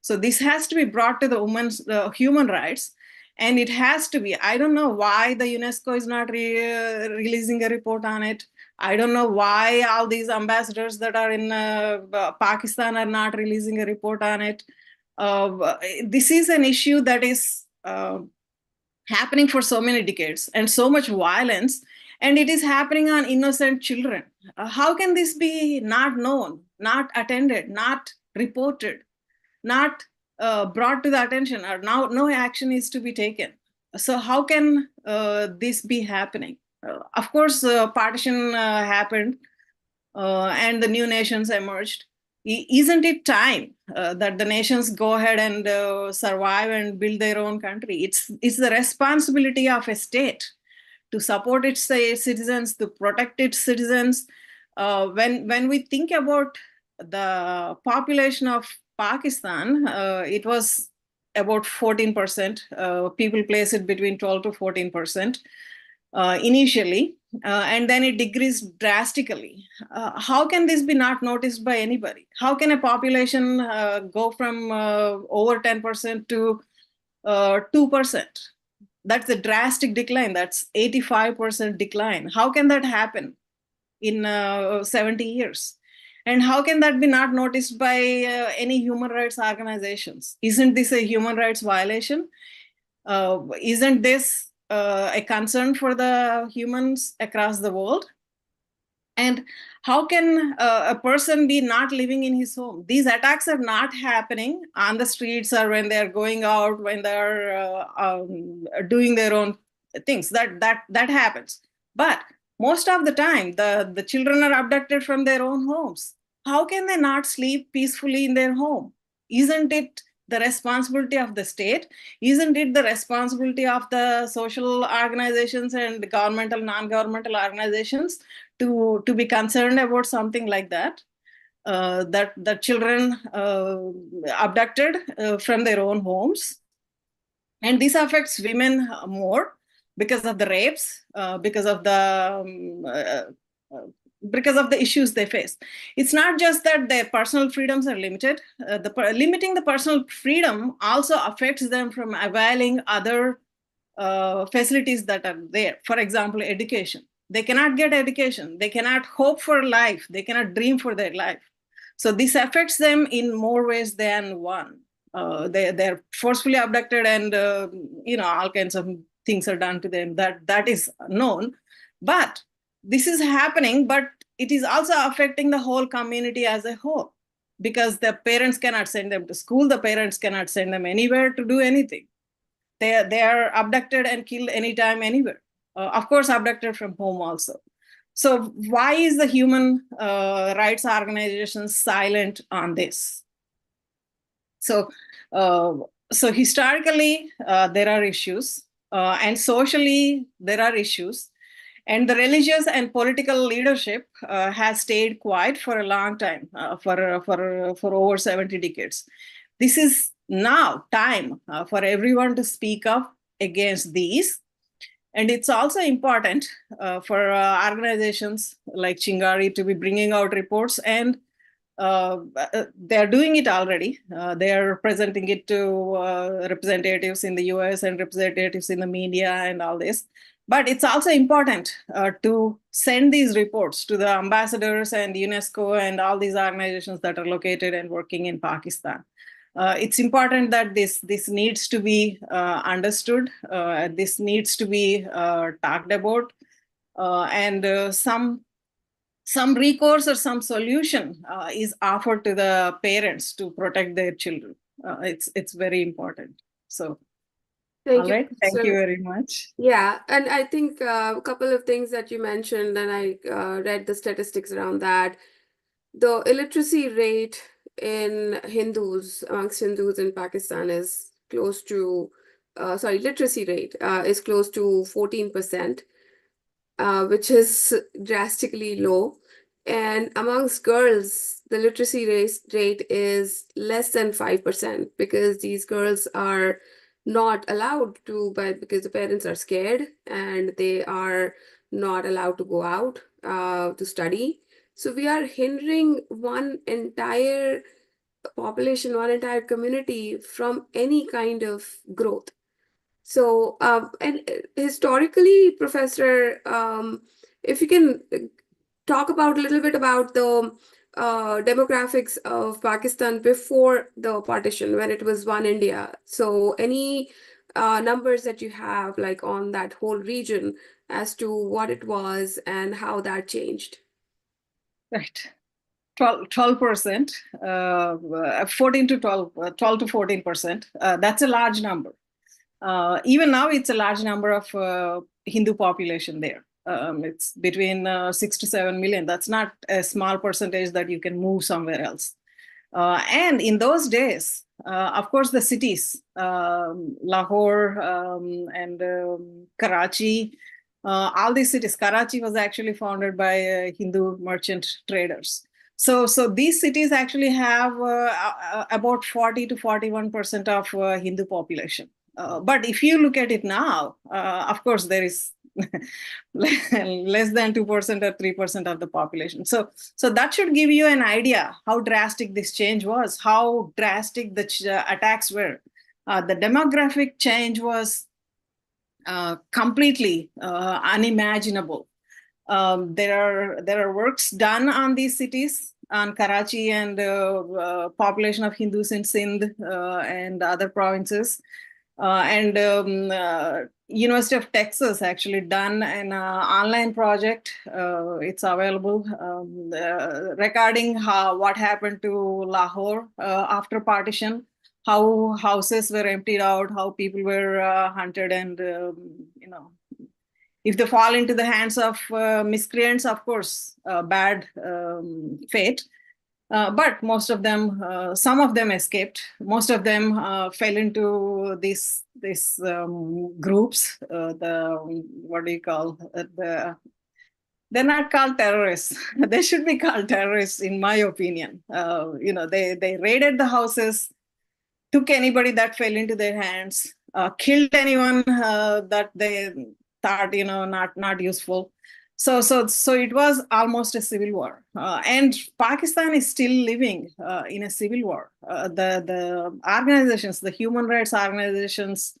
So this has to be brought to the women's human rights. And it has to be, I don't know why the UNESCO is not releasing a report on it. I don't know why all these ambassadors that are in Pakistan are not releasing a report on it. This is an issue that is happening for so many decades and so much violence, and it is happening on innocent children. How can this be not known, not attended, not reported, not brought to the attention, or now no action is to be taken? So how can this be happening? Of course, partition happened. and the new nations emerged. Isn't it time that the nations go ahead and survive and build their own country? It's the responsibility of a state to support its citizens, to protect its citizens. When we think about the population of Pakistan, it was about 14%. People place it between 12 to 14% initially, and then it decreased drastically. How can this be not noticed by anybody? How can a population go from over 10% to 2%? That's a drastic decline. That's 85% decline. How can that happen in 70 years? And how can that be not noticed by any human rights organizations? Isn't this a human rights violation? Isn't this a concern for the humans across the world? And how can a person be not living in his home? These attacks are not happening on the streets or when they're going out, when they're doing their own things. That happens. But most of the time, the children are abducted from their own homes. How can they not sleep peacefully in their home? Isn't it the responsibility of the state? Isn't it the responsibility of the social organizations and governmental, non-governmental organizations to be concerned about something like that? That the children abducted from their own homes. And this affects women more because of the rapes, because of the issues they face. It's not just that their personal freedoms are limited. Limiting the personal freedom also affects them from availing other facilities that are there. For example, education. They cannot get education. They cannot hope for life. They cannot dream for their life. So this affects them in more ways than one. They're forcefully abducted, and all kinds of things are done to them. That is known. But this is happening, but it is also affecting the whole community as a whole, because the parents cannot send them to school. The parents cannot send them anywhere to do anything. They are abducted and killed anytime, anywhere. Of course, abducted from home also. So why is the human rights organization silent on this? So historically, there are issues, and socially, there are issues. And the religious and political leadership has stayed quiet for a long time, for over 70 decades. This is now time for everyone to speak up against these. And it's also important for organizations like Chingari to be bringing out reports, and they're doing it already. They're presenting it to representatives in the US and representatives in the media and all this. But it's also important to send these reports to the ambassadors and UNESCO and all these organizations that are located and working in Pakistan. It's important that this needs to be understood. This needs to be talked about, and some recourse or some solution is offered to the parents to protect their children. It's very important. So. Thank you. Thank you very much. Yeah, and I think a couple of things that you mentioned, and I read the statistics around that. The illiteracy rate in amongst Hindus in Pakistan is close to, literacy rate is close to 14%, which is drastically low. And amongst girls, the literacy rate is less than 5%, because these girls are not allowed to, because the parents are scared and they are not allowed to go out to study. So we are hindering one entire population, one entire community from any kind of growth. So, and historically, Professor, if you can talk about a little bit about the demographics of Pakistan before the partition, when it was one India. So any numbers that you have, like on that whole region, as to what it was and how that changed? Right. 12%, 14 to 12 to 14%. That's a large number. Even now, it's a large number of Hindu population there. It's between 6 to 7 million. That's not a small percentage that you can move somewhere else. And in those days, of course, the cities, Lahore and Karachi, all these cities. Karachi was actually founded by Hindu merchant traders. So these cities actually have about 40 to 41% of Hindu population. But if you look at it now, of course, there is less than 2% or 3% of the population. So that should give you an idea how drastic this change was, how drastic the attacks were. The demographic change was completely unimaginable. There are works done on these cities, on Karachi and population of Hindus in Sindh and other provinces. University of Texas actually done an online project. It's available regarding what happened to Lahore after partition, how houses were emptied out, how people were hunted, and if they fall into the hands of miscreants, of course, bad fate. But most of them, some of them escaped. Most of them fell into these groups. What do you call they're not called terrorists. They should be called terrorists, in my opinion. They raided the houses, took anybody that fell into their hands, killed anyone that they thought not useful. So it was almost a civil war, and Pakistan is still living in a civil war. The organizations, the human rights organizations,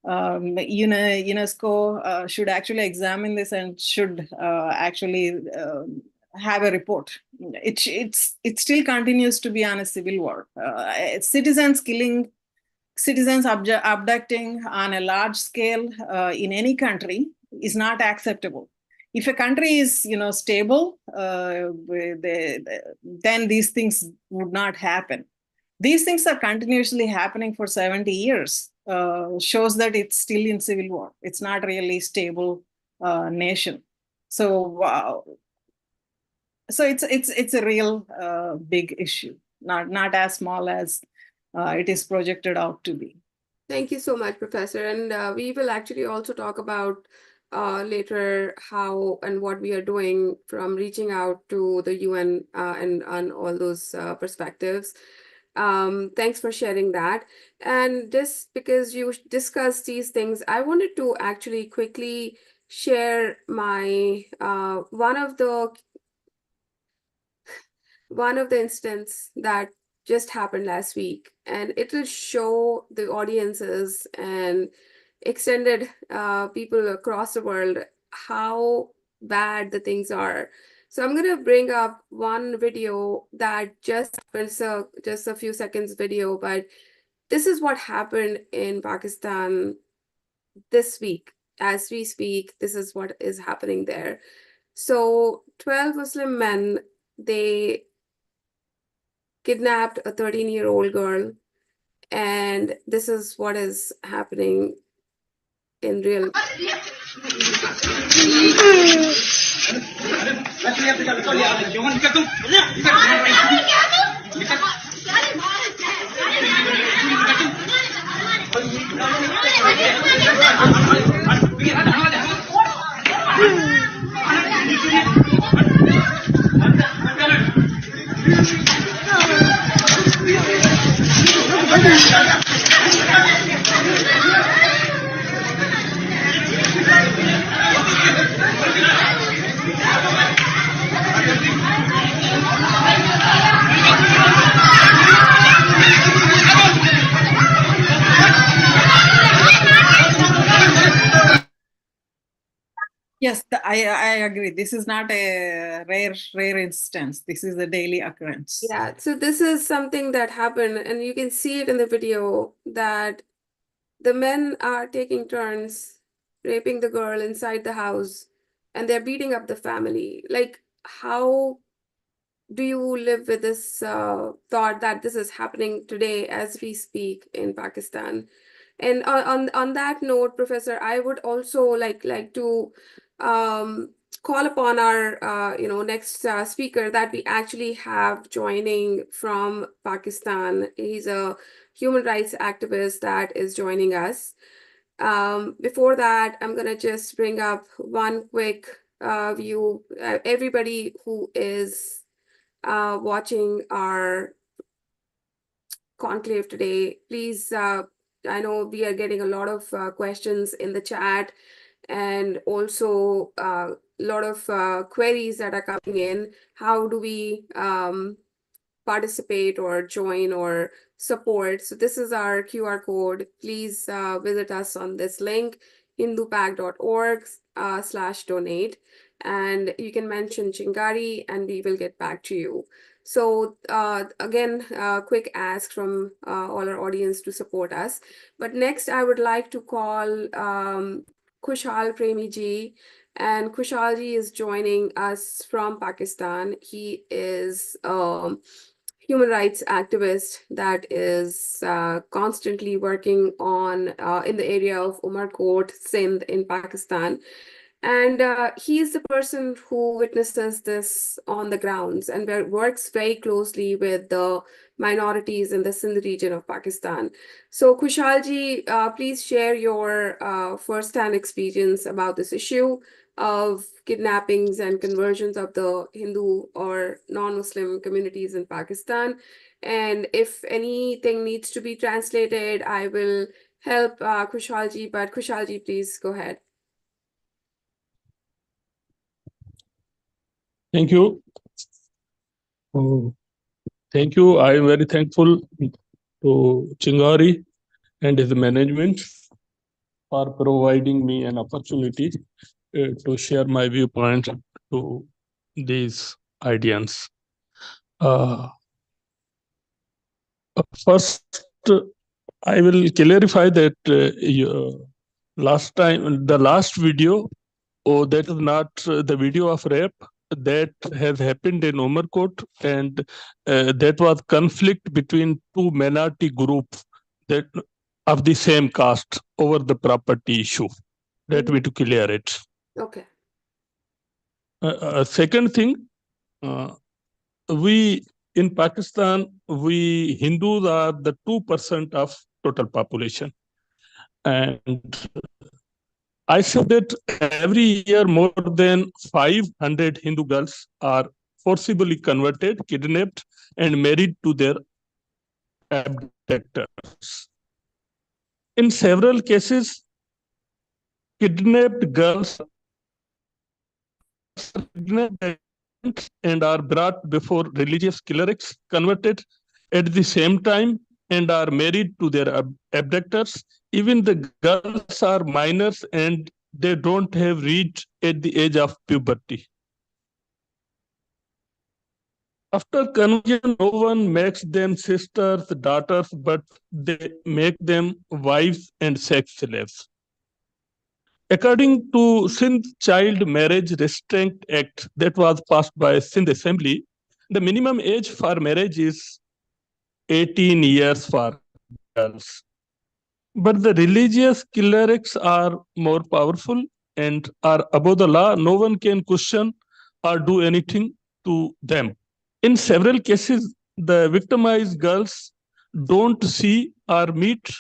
UNESCO should actually examine this and should actually have a report. It still continues to be on a civil war. Citizens killing, citizens abducting on a large scale in any country is not acceptable. If a country is, stable, then these things would not happen. These things are continuously happening for 70 years. Shows that it's still in civil war. It's not really stable nation. So it's a real big issue, not as small as it is projected out to be. Thank you so much, Professor. And we will actually also talk about later how and what we are doing from reaching out to the UN and on all those perspectives. Thanks for sharing that. And just because you discussed these things, I wanted to actually quickly share my one of the incidents that just happened last week, and it will show the audiences and extended people across the world how bad the things are. So I'm going to bring up one video that just a few seconds video, but this is what happened in Pakistan this week. As we speak, this is what is happening there. So 12 Muslim men, they kidnapped a 13-year-old girl, and this is what is happening in real. Yes, I agree. This is not a rare instance. This is a daily occurrence. Yeah, so this is something that happened, and you can see it in the video that the men are taking turns raping the girl inside the house, and they're beating up the family. Like, how do you live with this thought that this is happening today as we speak in Pakistan? And on that note, Professor, I would also like to call upon our next speaker that we actually have joining from Pakistan. He's a human rights activist that is joining us. Before that, I'm gonna just bring up one quick view. Everybody who is watching our conclave today, please, I know we are getting a lot of questions in the chat and also a lot of queries that are coming in. How do we participate or join or support? So this is our QR code. Please visit us on this link, hindupact.org/donate, and you can mention Chingari and we will get back to you. So again, quick ask from all our audience to support us. But next, I would like to call Kushal Premi ji, and Kushal ji is joining us from Pakistan. He is human rights activist that is constantly working on in the area of Umarkot, Sindh in Pakistan. And he is the person who witnesses this on the grounds and works very closely with the minorities in the Sindh region of Pakistan. So Kushalji, please share your first-hand experience about this issue of kidnappings and conversions of the Hindu or non-Muslim communities in Pakistan. And if anything needs to be translated, I will help Kushalji, but Kushalji, please go ahead. Thank you. Thank you. I am very thankful to Chingari and his management for providing me an opportunity to share my viewpoint to these ideas. First, I will clarify that the last video, that is not the video of rape that has happened in Umarkot, and that was conflict between two minority groups that of the same caste over the property issue. That we to clear it. Okay. Second thing, we in Pakistan, we Hindus are the 2% of total population. And I said that every year more than 500 Hindu girls are forcibly converted, kidnapped, and married to their abductors. In several cases, kidnapped girls and are brought before religious clerics, converted at the same time, and are married to their abductors. Even the girls are minors and they don't have reached at the age of puberty. After conversion, no one makes them sisters, daughters, but they make them wives and sex slaves. According to Sindh Child Marriage Restraint Act that was passed by Sindh Assembly, the minimum age for marriage is 18 years for girls. But the religious clerics are more powerful and are above the law. No one can question or do anything to them. In several cases, the victimized girls don't see or meet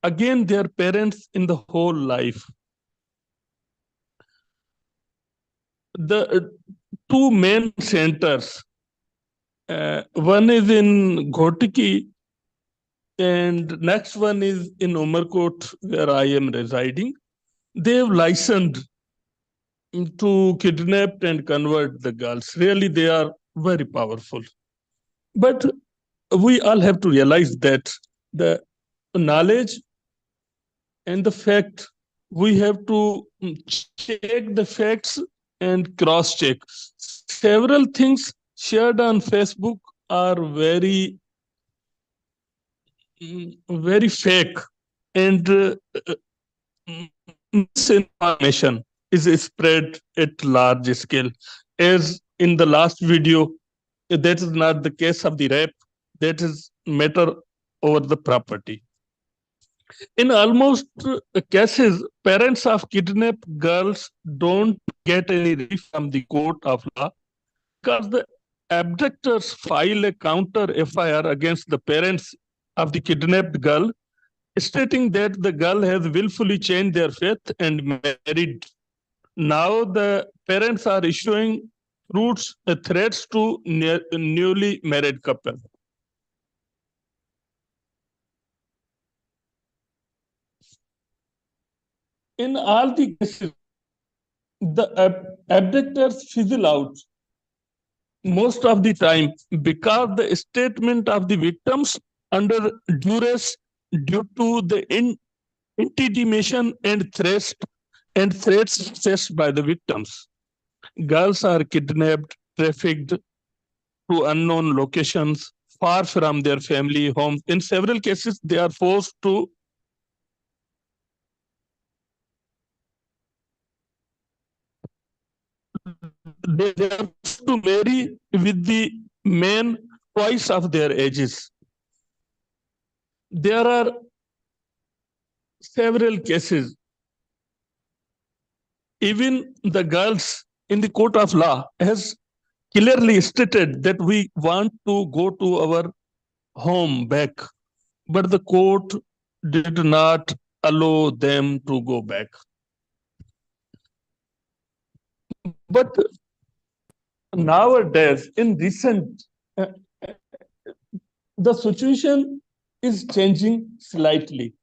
again their parents in the whole life. The two main centers, one is in Ghotiki and next one is in Umarkot, where I am residing. They have licensed to kidnap and convert the girls. Really, they are very powerful. But we all have to realize that the knowledge and the fact, we have to check the facts and cross-check. Several things shared on Facebook are very fake, and misinformation is spread at large scale. As in the last video, that is not the case of the rape, that is matter over the property. In almost cases, parents of kidnapped girls don't get any relief from the court of law because the abductors file a counter FIR against the parents of the kidnapped girl, stating that the girl has willfully changed their faith and married. Now the parents are issuing threats to newly married couple. In all the cases, the abductors fizzle out most of the time because the statement of the victims under duress due to the intimidation and threats faced by the victims. Girls are kidnapped, trafficked to unknown locations, far from their family homes. In several cases, they are forced to marry with the men twice of their ages. There are several cases. Even the girls in the court of law has clearly stated that we want to go to our home back, but the court did not allow them to go back. But nowadays, in recent, the situation is changing slightly.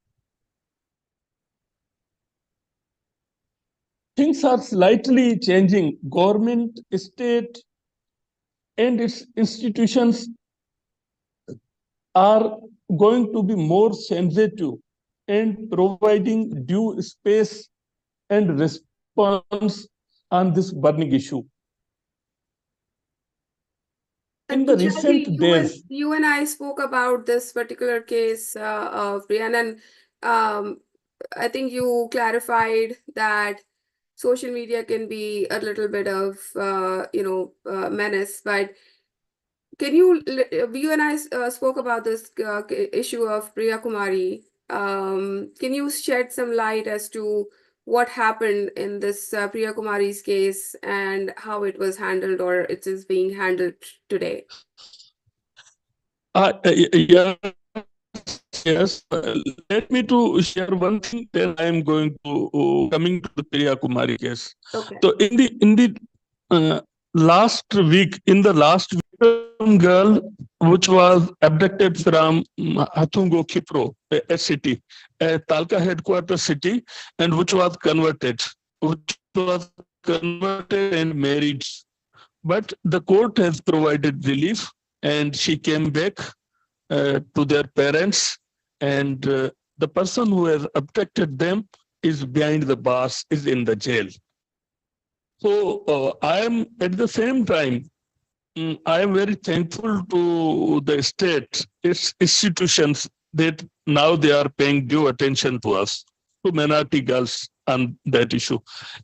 Things are slightly changing. Government, state, and its institutions are going to be more sensitive and providing due space and response on this burning issue. In the recent days, you and I spoke about this particular case of Brian, and I think you clarified that social media can be a little bit of menace, but can you and I spoke about this issue of Priya Kumari. Can you shed some light as to what happened in this Priya Kumari's case and how it was handled, or it is being handled today? Yes. Let me to share one thing. Then I am going to coming to the Priya Kumari case. Okay. So in the last week, girl which was abducted from Hatungo, Kipro, a city, a Talca headquarters city, and which was converted and married. But the court has provided relief, and she came back to their parents, and the person who has abducted them is behind the bars, is in the jail. So I am at the same time, I am very thankful to the state, its institutions, that now they are paying due attention to us, to minority girls on that issue.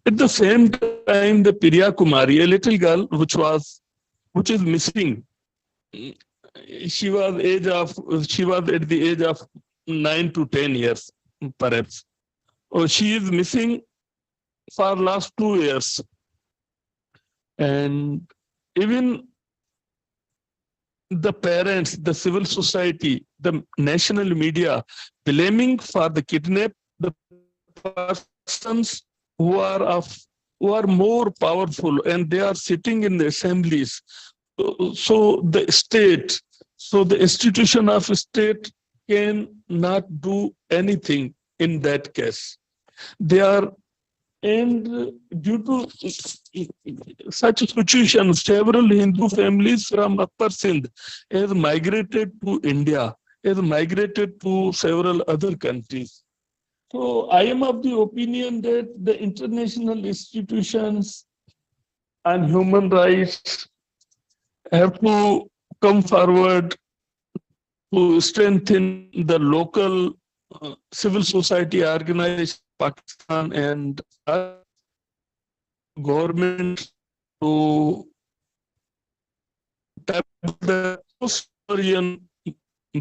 At the same time, the Priya Kumari, a little girl which is missing. She was at the age of 9 to 10 years, perhaps. She is missing for last 2 years. And even the parents, the civil society, the national media, blaming for the kidnap the persons who are more powerful, and they are sitting in the assemblies. So the institution of state cannot do anything in that case. And due to such situations, several Hindu families from Upper Sindh have migrated to India, have migrated to several other countries. So I am of the opinion that the international institutions and human rights have to come forward to strengthen the local civil society organization Pakistan and government to tap the post-Syrian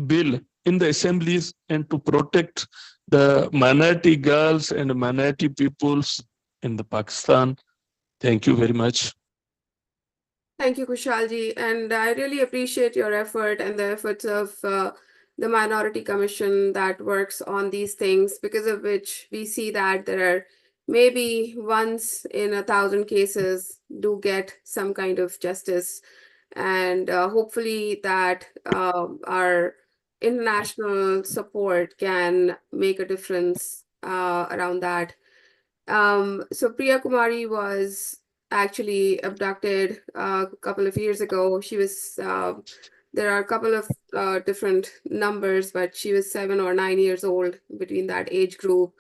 bill in the assemblies and to protect the minority girls and minority peoples in the Pakistan. Thank you very much. Thank you, Kushalji, and I really appreciate your effort and the efforts of the Minority Commission that works on these things, because of which we see that there are maybe once in 1,000 cases do get some kind of justice, and hopefully that our international support can make a difference around that. So Priya Kumari was actually abducted a couple of years ago. She was, there are a couple of different numbers, but she was 7 or 9 years old, between that age group.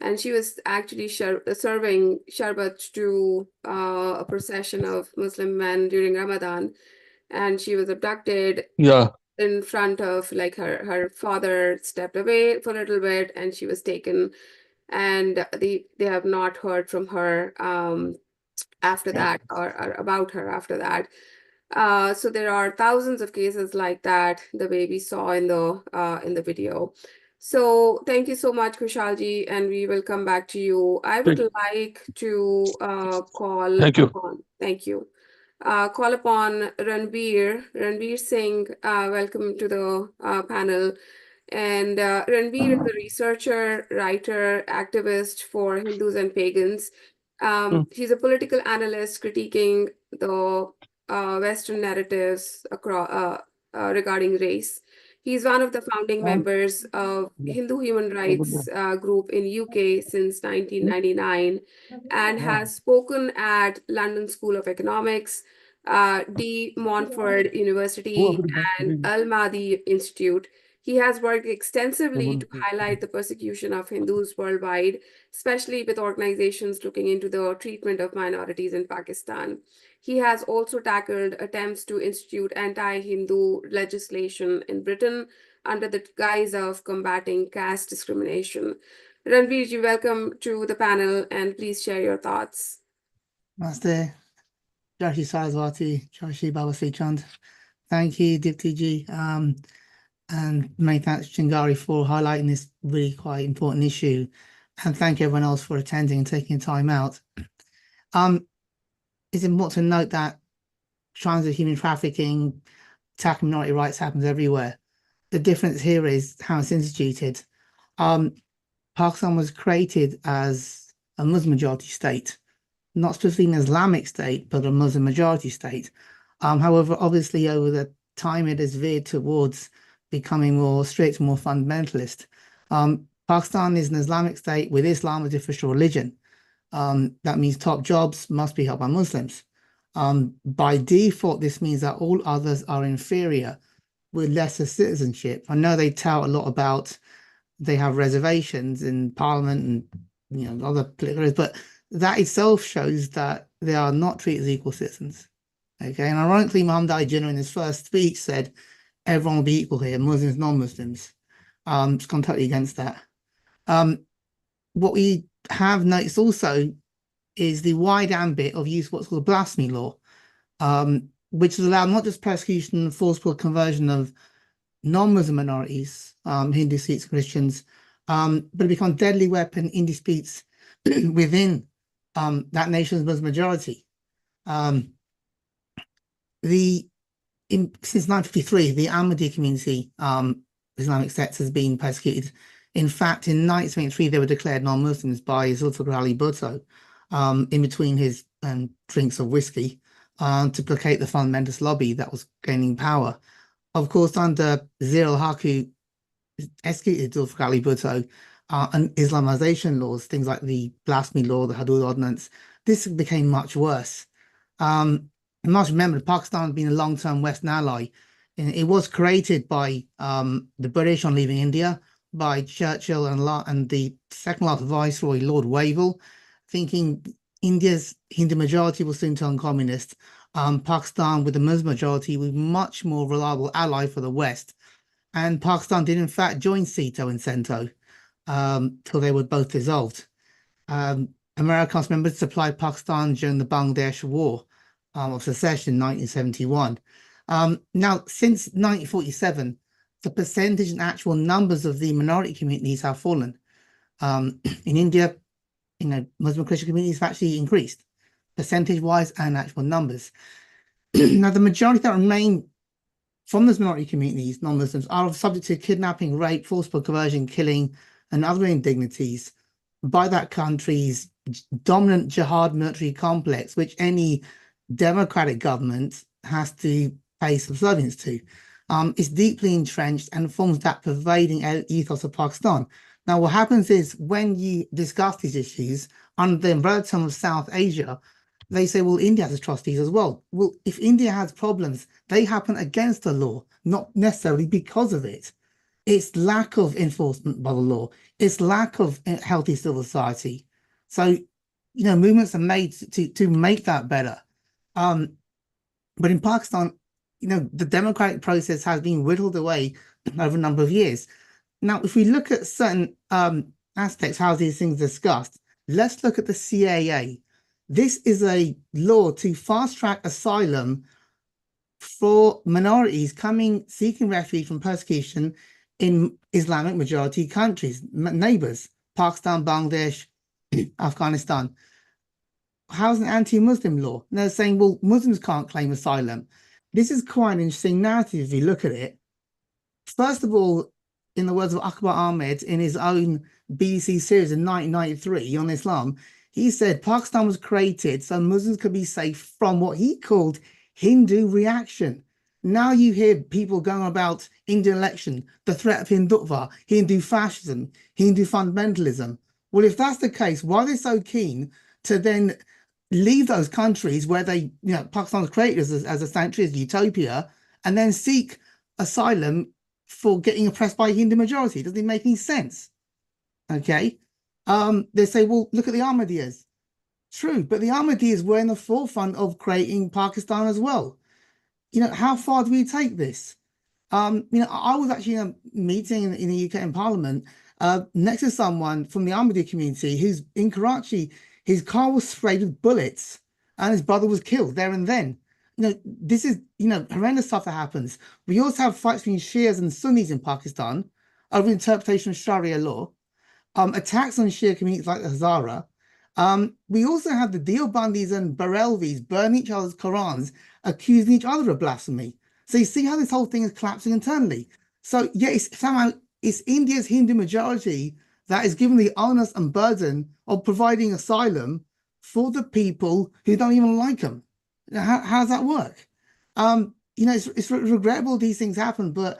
And she was actually serving sharbat to a procession of Muslim men during Ramadan. And she was abducted Yeah. in front of, like, her father stepped away for a little bit and she was taken, and they have not heard from her after that, or about her after that. So there are thousands of cases like that, the way we saw in the video. So thank you so much, Kushalji, and we will come back to you. I would like to call Thank you. upon, thank you. Call upon Ranveer Singh. Welcome to the panel. And Ranveer is a researcher, writer, activist for Hindus and pagans. He's a political analyst critiquing the Western narratives regarding race. He's one of the founding members of Hindu human rights group in UK since 1999, and has spoken at London School of Economics, De Montfort University, and Al Mahdi Institute. He has worked extensively to highlight the persecution of Hindus worldwide, especially with organizations looking into the treatment of minorities in Pakistan. He has also tackled attempts to institute anti-Hindu legislation in Britain under the guise of combating caste discrimination. Ranveerji, welcome to the panel, and please share your thoughts. Namaste. Joshi Saraswati, Joshi Baba Sri Chand. Thank you, Dipti ji. And many thanks, Chingari, for highlighting this really quite important issue. And thank everyone else for attending and taking time out. It's important to note that trans human trafficking, attacking minority rights happens everywhere. The difference here is how it's instituted. Pakistan was created as a Muslim majority state, not specifically an Islamic state, but a Muslim majority state. However, obviously over the time it has veered towards becoming more strict, more fundamentalist. Pakistan is an Islamic state with Islam as the official religion. That means top jobs must be held by Muslims. By default, this means that all others are inferior with lesser citizenship. I know they tout a lot about they have reservations in parliament and other political areas, but that itself shows that they are not treated as equal citizens. Okay, and ironically, Muhammad Ali Jinnah in his first speech said, everyone will be equal here, Muslims, non-Muslims. It's gone totally against that. What we have noticed also is the wide ambit of use of what's called blasphemy law, which has allowed not just persecution and forcible conversion of non-Muslim minorities, Hindu, Sikhs, Christians, but it become a deadly weapon in disputes within that nation's Muslim majority. Since 1953, the Ahmadi community, Islamic sects, has been persecuted. In fact, in 1973, they were declared non-Muslims by Zulfikar Ali Bhutto in between his drinks of whiskey to placate the fundamentalist lobby that was gaining power. Of course, under Zia al-Haq, who executed Zulfikar Ali Bhutto, and Islamization laws, things like the blasphemy law, the Hudud Ordinance, this became much worse. You must remember, Pakistan has been a long-term Western ally. It was created by the British on leaving India, by Churchill and the second last Viceroy, Lord Wavell, thinking India's Hindu majority will soon turn communist. Pakistan, with the Muslim majority, was a much more reliable ally for the West. And Pakistan did, in fact, join SEATO and CENTO till they were both dissolved. America, remember, supplied Pakistan during the Bangladesh War of Secession in 1971. Now, since 1947, the percentage and actual numbers of the minority communities have fallen. In India, Muslim Christian communities have actually increased percentage-wise and actual numbers. Now, the majority that remain from those minority communities, non-Muslims, are subject to kidnapping, rape, forcible conversion, killing, and other indignities by that country's dominant jihad military complex, which any democratic government has to pay subservience to. It's deeply entrenched and forms that pervading ethos of Pakistan. Now, what happens is when you discuss these issues under the umbrella term of South Asia, they say, well, India has atrocities as well. Well, if India has problems, they happen against the law, not necessarily because of it. It's lack of enforcement by the law. It's lack of healthy civil society. So, movements are made to make that better. But in Pakistan, the democratic process has been whittled away over a number of years. Now, if we look at certain aspects, how these things are discussed, let's look at the CAA. This is a law to fast-track asylum for minorities seeking refuge from persecution in Islamic majority countries, neighbors, Pakistan, Bangladesh, Afghanistan. How's an anti-Muslim law? And they're saying, well, Muslims can't claim asylum. This is quite an interesting narrative if you look at it. First of all, in the words of Akbar Ahmed in his own BBC series in 1993 on Islam, he said Pakistan was created so Muslims could be safe from what he called Hindu reaction. Now you hear people going about Indian election, the threat of Hindutva, Hindu fascism, Hindu fundamentalism. Well, if that's the case, why are they so keen to then leave those countries where Pakistan was created as a sanctuary, as a utopia, and then seek asylum for getting oppressed by a Hindu majority? Doesn't it make any sense? Okay. They say, well, look at the Ahmadiyyas. True, but the Ahmadiyyas were in the forefront of creating Pakistan as well. How far do we take this? I was actually in a meeting in the UK in Parliament next to someone from the Ahmadiyya community who's in Karachi. His car was sprayed with bullets and his brother was killed there and then. This is, horrendous stuff that happens. We also have fights between Shias and Sunnis in Pakistan over interpretation of Sharia law. Attacks on Shia communities like the Hazara. We also have the Deobandis and Barelvis burning each other's Qurans, accusing each other of blasphemy. So you see how this whole thing is collapsing internally. So yeah, it's India's Hindu majority that is given the onus and burden of providing asylum for the people who don't even like them. How does that work? It's regrettable these things happen, but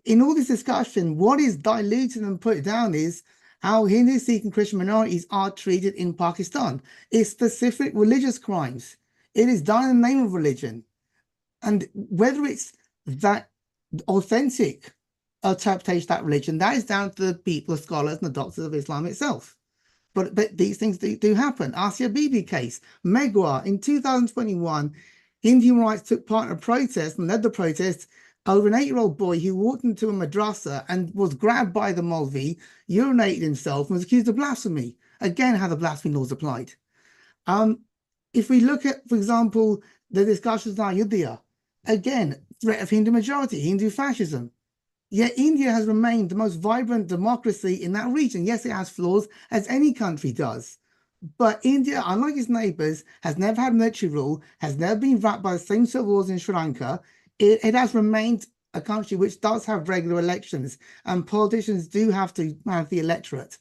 in all this discussion, what is diluted and put down is how Hindu, Sikh, and Christian minorities are treated in Pakistan. It's specific religious crimes. It is done in the name of religion. And whether it's that authentic interpretation of that religion, that is down to the people, the scholars, and the doctors of Islam itself. But these things do happen. Asia Bibi case, Megwa, in 2021, Hindu human rights took part in a protest and led the protest over an 8-year-old boy who walked into a madrasa and was grabbed by the Maulvi, urinated himself, and was accused of blasphemy. Again, how the blasphemy laws applied. If we look at, for example, the discussions on Ayodhya, again, threat of Hindu majority, Hindu fascism. Yet India has remained the most vibrant democracy in that region. Yes, it has flaws, as any country does. But India, unlike its neighbors, has never had military rule, has never been wrapped by the same civil wars in Sri Lanka. It has remained a country which does have regular elections, and politicians do have to have the electorate.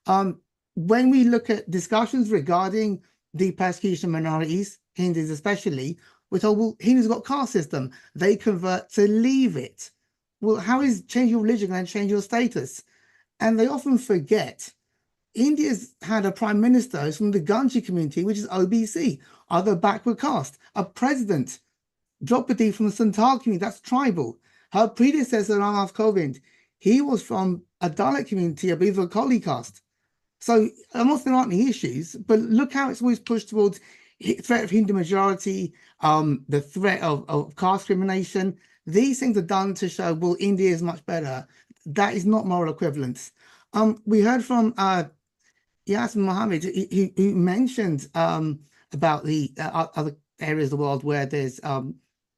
When we look at discussions regarding the persecution of minorities, Hindus especially, we're told, well, Hindus got caste system. They convert to leave it. Well, how is changing your religion going to change your status? And they often forget India's had a prime minister who's from the Ganji community, which is OBC, other backward caste, a president, Draupadi from the Santal community, that's tribal. Her predecessor, Ramnath Kovind, he was from a Dalit community, I believe, a Koli caste. So I'm not saying there aren't any issues, but look how it's always pushed towards threat of Hindu majority, the threat of caste discrimination. These things are done to show, well, India is much better. That is not moral equivalence. We heard from Yasmin Mohammed, who mentioned about the other areas of the world where there's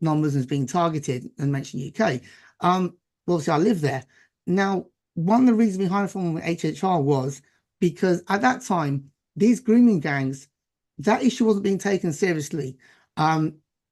non-Muslims being targeted, and mentioned UK. Well, obviously, I live there. Now, one of the reasons behind the form of HHR was because at that time, these grooming gangs, that issue wasn't being taken seriously.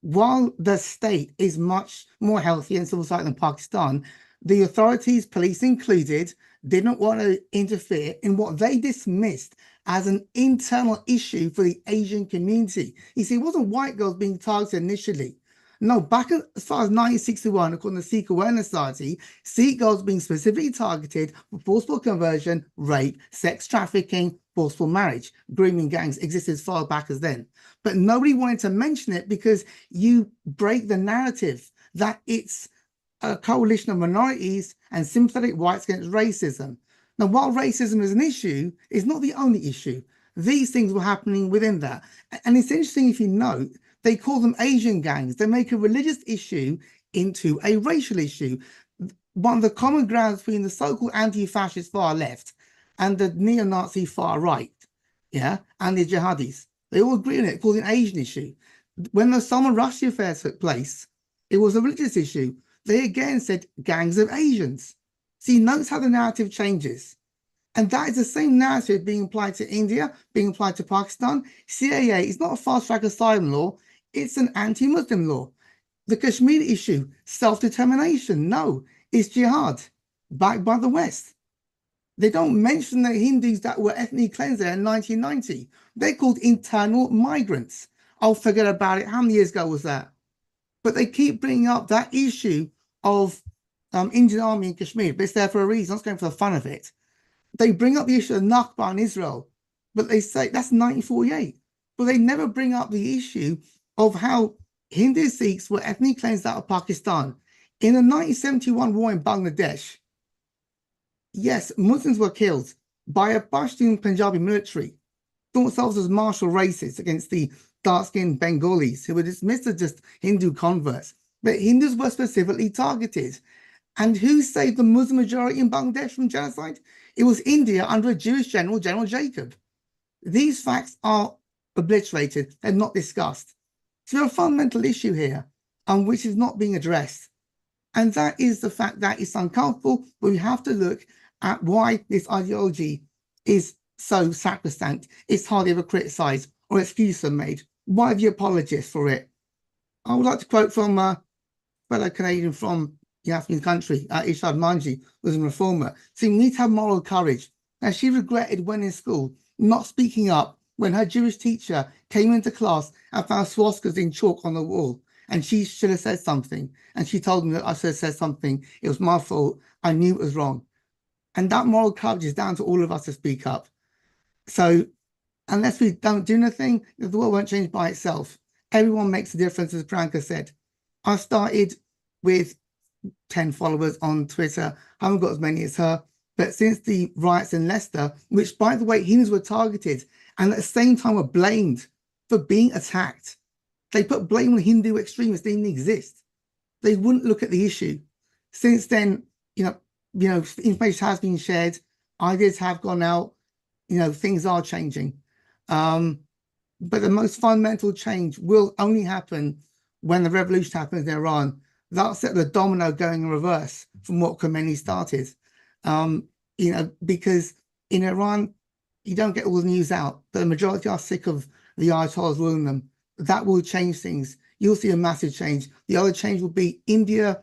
While the state is much more healthy and civil society than Pakistan, the authorities, police included, didn't want to interfere in what they dismissed as an internal issue for the Asian community. You see, it wasn't white girls being targeted initially. No, back as far as 1961, according to the Sikh Awareness Society, Sikh girls being specifically targeted for forcible conversion, rape, sex trafficking, forceful marriage. Grooming gangs existed as far back as then. But nobody wanted to mention it because you break the narrative that it's a coalition of minorities and sympathetic whites against racism. Now, while racism is an issue, it's not the only issue. These things were happening within that. And it's interesting if you note, they call them Asian gangs. They make a religious issue into a racial issue. One of the common grounds between the so-called anti-fascist far left and the neo-Nazi far right, yeah, and the jihadis, they all agree on it, called it an Asian issue. When the Salman Rushdie affair took place, it was a religious issue. They again said gangs of Asians. See, notice how the narrative changes. And that is the same narrative being applied to India, being applied to Pakistan. CAA is not a fast-track asylum law. It's an anti-Muslim law. The Kashmir issue, self-determination, no, it's jihad, backed by the West. They don't mention the Hindus that were ethnically cleansed there in 1990. They're called internal migrants. I'll forget about it. How many years ago was that? But they keep bringing up that issue of Indian army in Kashmir, but it's there for a reason. I'm just going for the fun of it. They bring up the issue of Nakba in Israel, but they say that's 1948. But they never bring up the issue of how Hindu Sikhs were ethnically cleansed out of Pakistan. In the 1971 war in Bangladesh, yes, Muslims were killed by a Pashtun Punjabi military, thought themselves as martial races against the dark-skinned Bengalis who were dismissed as just Hindu converts. But Hindus were specifically targeted. And who saved the Muslim majority in Bangladesh from genocide? It was India under a Jewish general, General Jacob. These facts are obliterated and not discussed. So there's a fundamental issue here, which is not being addressed. And that is the fact that it's uncomfortable, but we have to look at why this ideology is so sacrosanct. It's hardly ever criticized or excuses are made. Why are the apologists for it? I would like to quote from a fellow Canadian from the African country, Ishad Manji, was a reformer. So you need to have moral courage. And she regretted when in school not speaking up when her Jewish teacher came into class and found swastikas in chalk on the wall. And she should have said something. And she told me that I should have said something. It was my fault. I knew it was wrong. And that moral courage is down to all of us to speak up. So unless we don't do anything, the world won't change by itself. Everyone makes a difference, as Priyanka said. I started with 10 followers on Twitter. I haven't got as many as her. But since the riots in Leicester, which, by the way, Hindus were targeted and at the same time were blamed for being attacked. They put blame on Hindu extremists. They didn't exist. They wouldn't look at the issue. Since then, information has been shared. Ideas have gone out. Things are changing. But the most fundamental change will only happen when the revolution happens in Iran. That'll set the domino going in reverse from what Khomeini started. Because in Iran, you don't get all the news out, but the majority are sick of the Ayatollahs ruling them. That will change things. You'll see a massive change. The other change will be India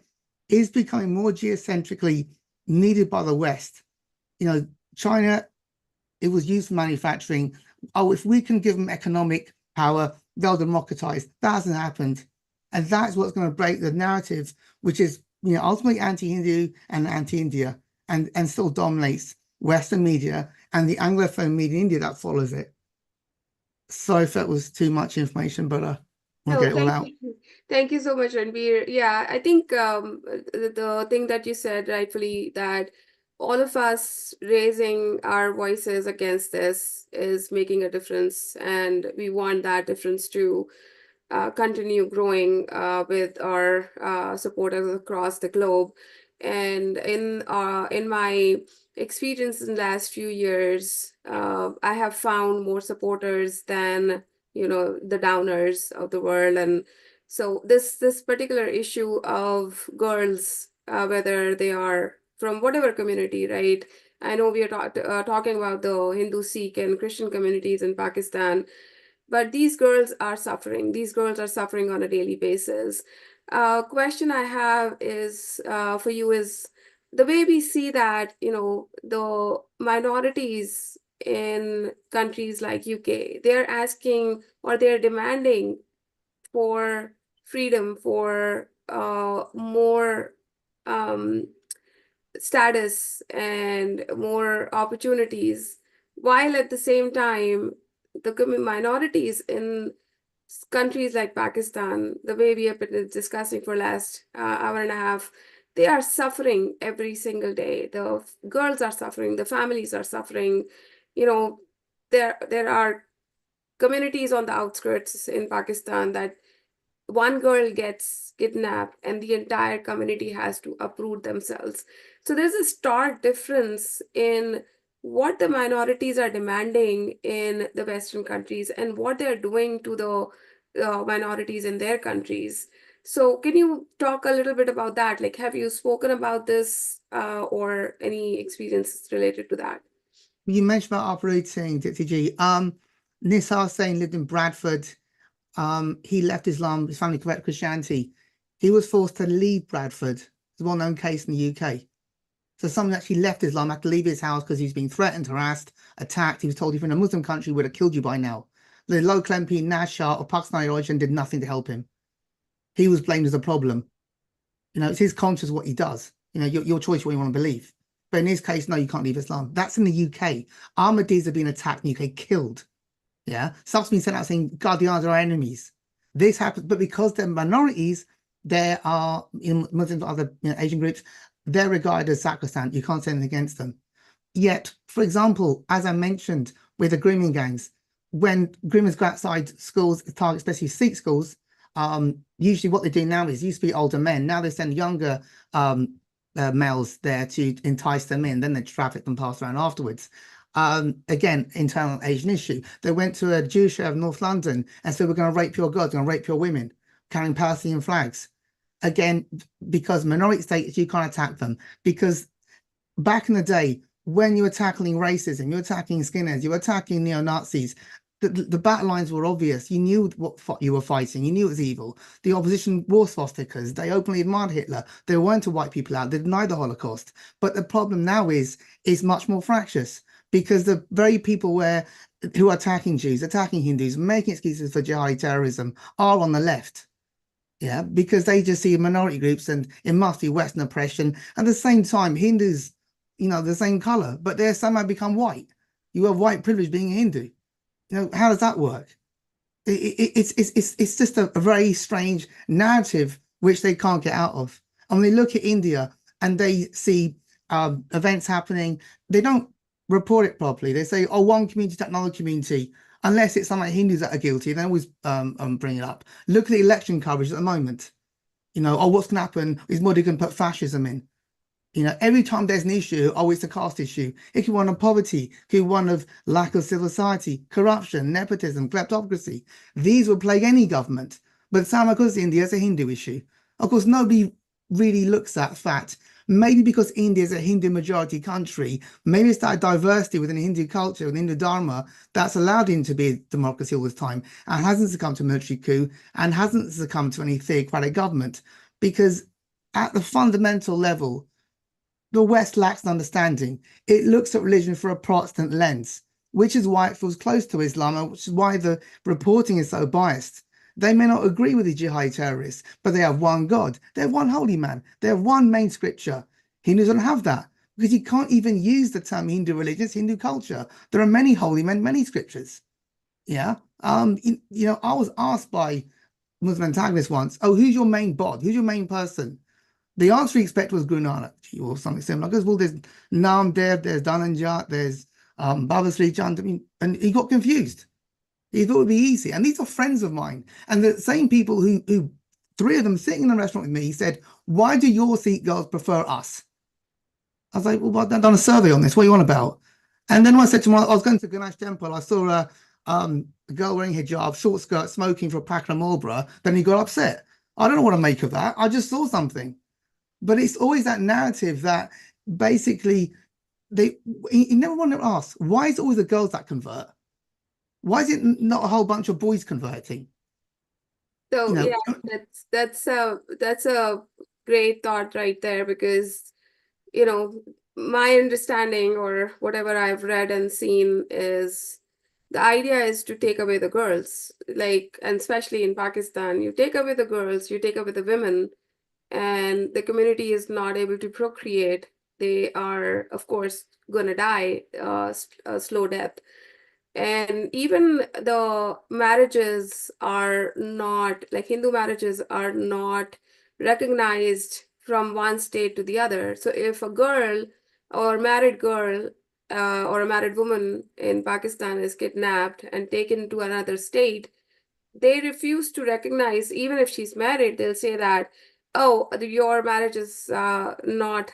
is becoming more geocentrically needed by the West. China, it was used for manufacturing. Oh, if we can give them economic power, they'll democratize. That hasn't happened. And that's what's going to break the narrative, which is ultimately anti-Hindu and anti-India, and still dominates Western media and the Anglophone media in India that follows it. Sorry if that was too much information, but we'll get it all out. Thank you so much, Ranveer. Yeah, I think the thing that you said rightfully, that all of us raising our voices against this is making a difference, and we want that difference to continue growing with our supporters across the globe. And in my experience in the last few years, I have found more supporters than the downers of the world. And so this particular issue of girls, whether they are from whatever community, right? I know we are talking about the Hindu, Sikh, and Christian communities in Pakistan, but these girls are suffering. These girls are suffering on a daily basis. Question I have is for you is the way we see that, the minorities in countries like UK, they're asking or they're demanding for freedom, for more um, status and more opportunities, while at the same time, the minorities in countries like Pakistan, the way we have been discussing for last hour and a half, they are suffering every single day. The girls are suffering, the families are suffering. You know, there are communities on the outskirts in Pakistan that one girl gets kidnapped and the entire community has to uproot themselves. So there's a stark difference in what the minorities are demanding in the Western countries and what they're doing to the minorities in their countries. So can you talk a little bit about that? Like, have you spoken about this or any experiences related to that? You mentioned about uprooting, Dipti G. Nisar Sain lived in Bradford. He left Islam, his family converted to Christianity. He was forced to leave Bradford. It's a well-known case in the UK. So someone actually left Islam, had to leave his house because he's been threatened, harassed, attacked. He was told if you're in a Muslim country, we would have killed you by now. The local MP, Nashar, of Pakistani origin, did nothing to help him. He was blamed as a problem. It's his conscience what he does. Your choice what you want to believe. But in his case, no, you can't leave Islam. That's in the UK. Ahmadis have been attacked in the UK, killed. Yeah, stuff's been sent out saying Guardians are our enemies. This happens, but because they're minorities, there are Muslims or other Asian groups, they're regarded as sacrosanct. You can't say anything against them. Yet, for example, as I mentioned with the grooming gangs, when groomers go outside schools, target especially Sikh schools, usually what they do now is used to be older men. Now they send younger males there to entice them in. Then they traffic them, pass around afterwards. Again, internal Asian issue. They went to a Jewish area of North London and said, we're going to rape your gods, we're going to rape your women, carrying Palestinian flags. Again, because minority states, you can't attack them. Because back in the day, when you were tackling racism, you were attacking skinheads, you were attacking neo-Nazis, the battle lines were obvious. You knew what you were fighting. You knew it was evil. The opposition wore swastikas. They openly admired Hitler. They weren't to wipe people out. They denied the Holocaust. But the problem now is much more fractious, because the very people who are attacking Jews, attacking Hindus, making excuses for jihadi terrorism are on the left. Yeah, because they just see minority groups and it must be Western oppression. At the same time, Hindus, the same color, but they somehow become white. You have white privilege being a Hindu. How does that work? It's just a very strange narrative which they can't get out of. And when they look at India and they see events happening, they don't report it properly. They say, oh, one community attacked another community, unless it's some like Hindus that are guilty. They always bring it up. Look at the election coverage at the moment. Oh, what's going to happen is Modi can put fascism in. Every time there's an issue, oh, it's a caste issue. It could be one of poverty, it could be one of lack of civil society, corruption, nepotism, kleptocracy. These would plague any government. But somehow, because India is a Hindu issue. Of course, nobody really looks at fact. Maybe because India is a Hindu majority country, maybe it's that diversity within Hindu culture, within Hindu Dharma, that's allowed India to be a democracy all this time and hasn't succumbed to a military coup and hasn't succumbed to any theocratic government. Because at the fundamental level, the West lacks an understanding. It looks at religion through a Protestant lens, which is why it feels close to Islam, which is why the reporting is so biased. They may not agree with the jihadi terrorists, but they have one God. They have one holy man. They have one main scripture. Hindus don't have that because you can't even use the term Hindu religion, it's Hindu culture. There are many holy men, many scriptures. Yeah. I was asked by Muslim antagonists once, oh, who's your main bod? Who's your main person? The answer he expected was Guru Nanak or something similar. Because, well, there's Namdev, there's Dhananjot, there's Baba Sri Chand. And he got confused. He thought it would be easy. And these are friends of mine. And the same people who three of them sitting in the restaurant with me, said, why do your Sikh girls prefer us? I was like, well, I've done a survey on this. What are you on about? And then when I said to him, I was going to Ganesh Temple, I saw a girl wearing hijab, short skirt, smoking for a pack of Marlboro. Then he got upset. I don't know what to make of that. I just saw something. But it's always that narrative that basically you never want to ask, why is it always the girls that convert? Why is it not a whole bunch of boys converting? So You know, yeah, that's a great thought right there, because my understanding or whatever I've read and seen is the idea is to take away the girls, like, and especially in Pakistan, you take away the girls, you take away the women, and the community is not able to procreate. They are, of course, gonna die a slow death. And even the marriages are not, like Hindu marriages are not recognized from one state to the other. So if a girl or married girl or a married woman in Pakistan is kidnapped and taken to another state, they refuse to recognize, even if she's married, they'll say that, oh, your marriage is not,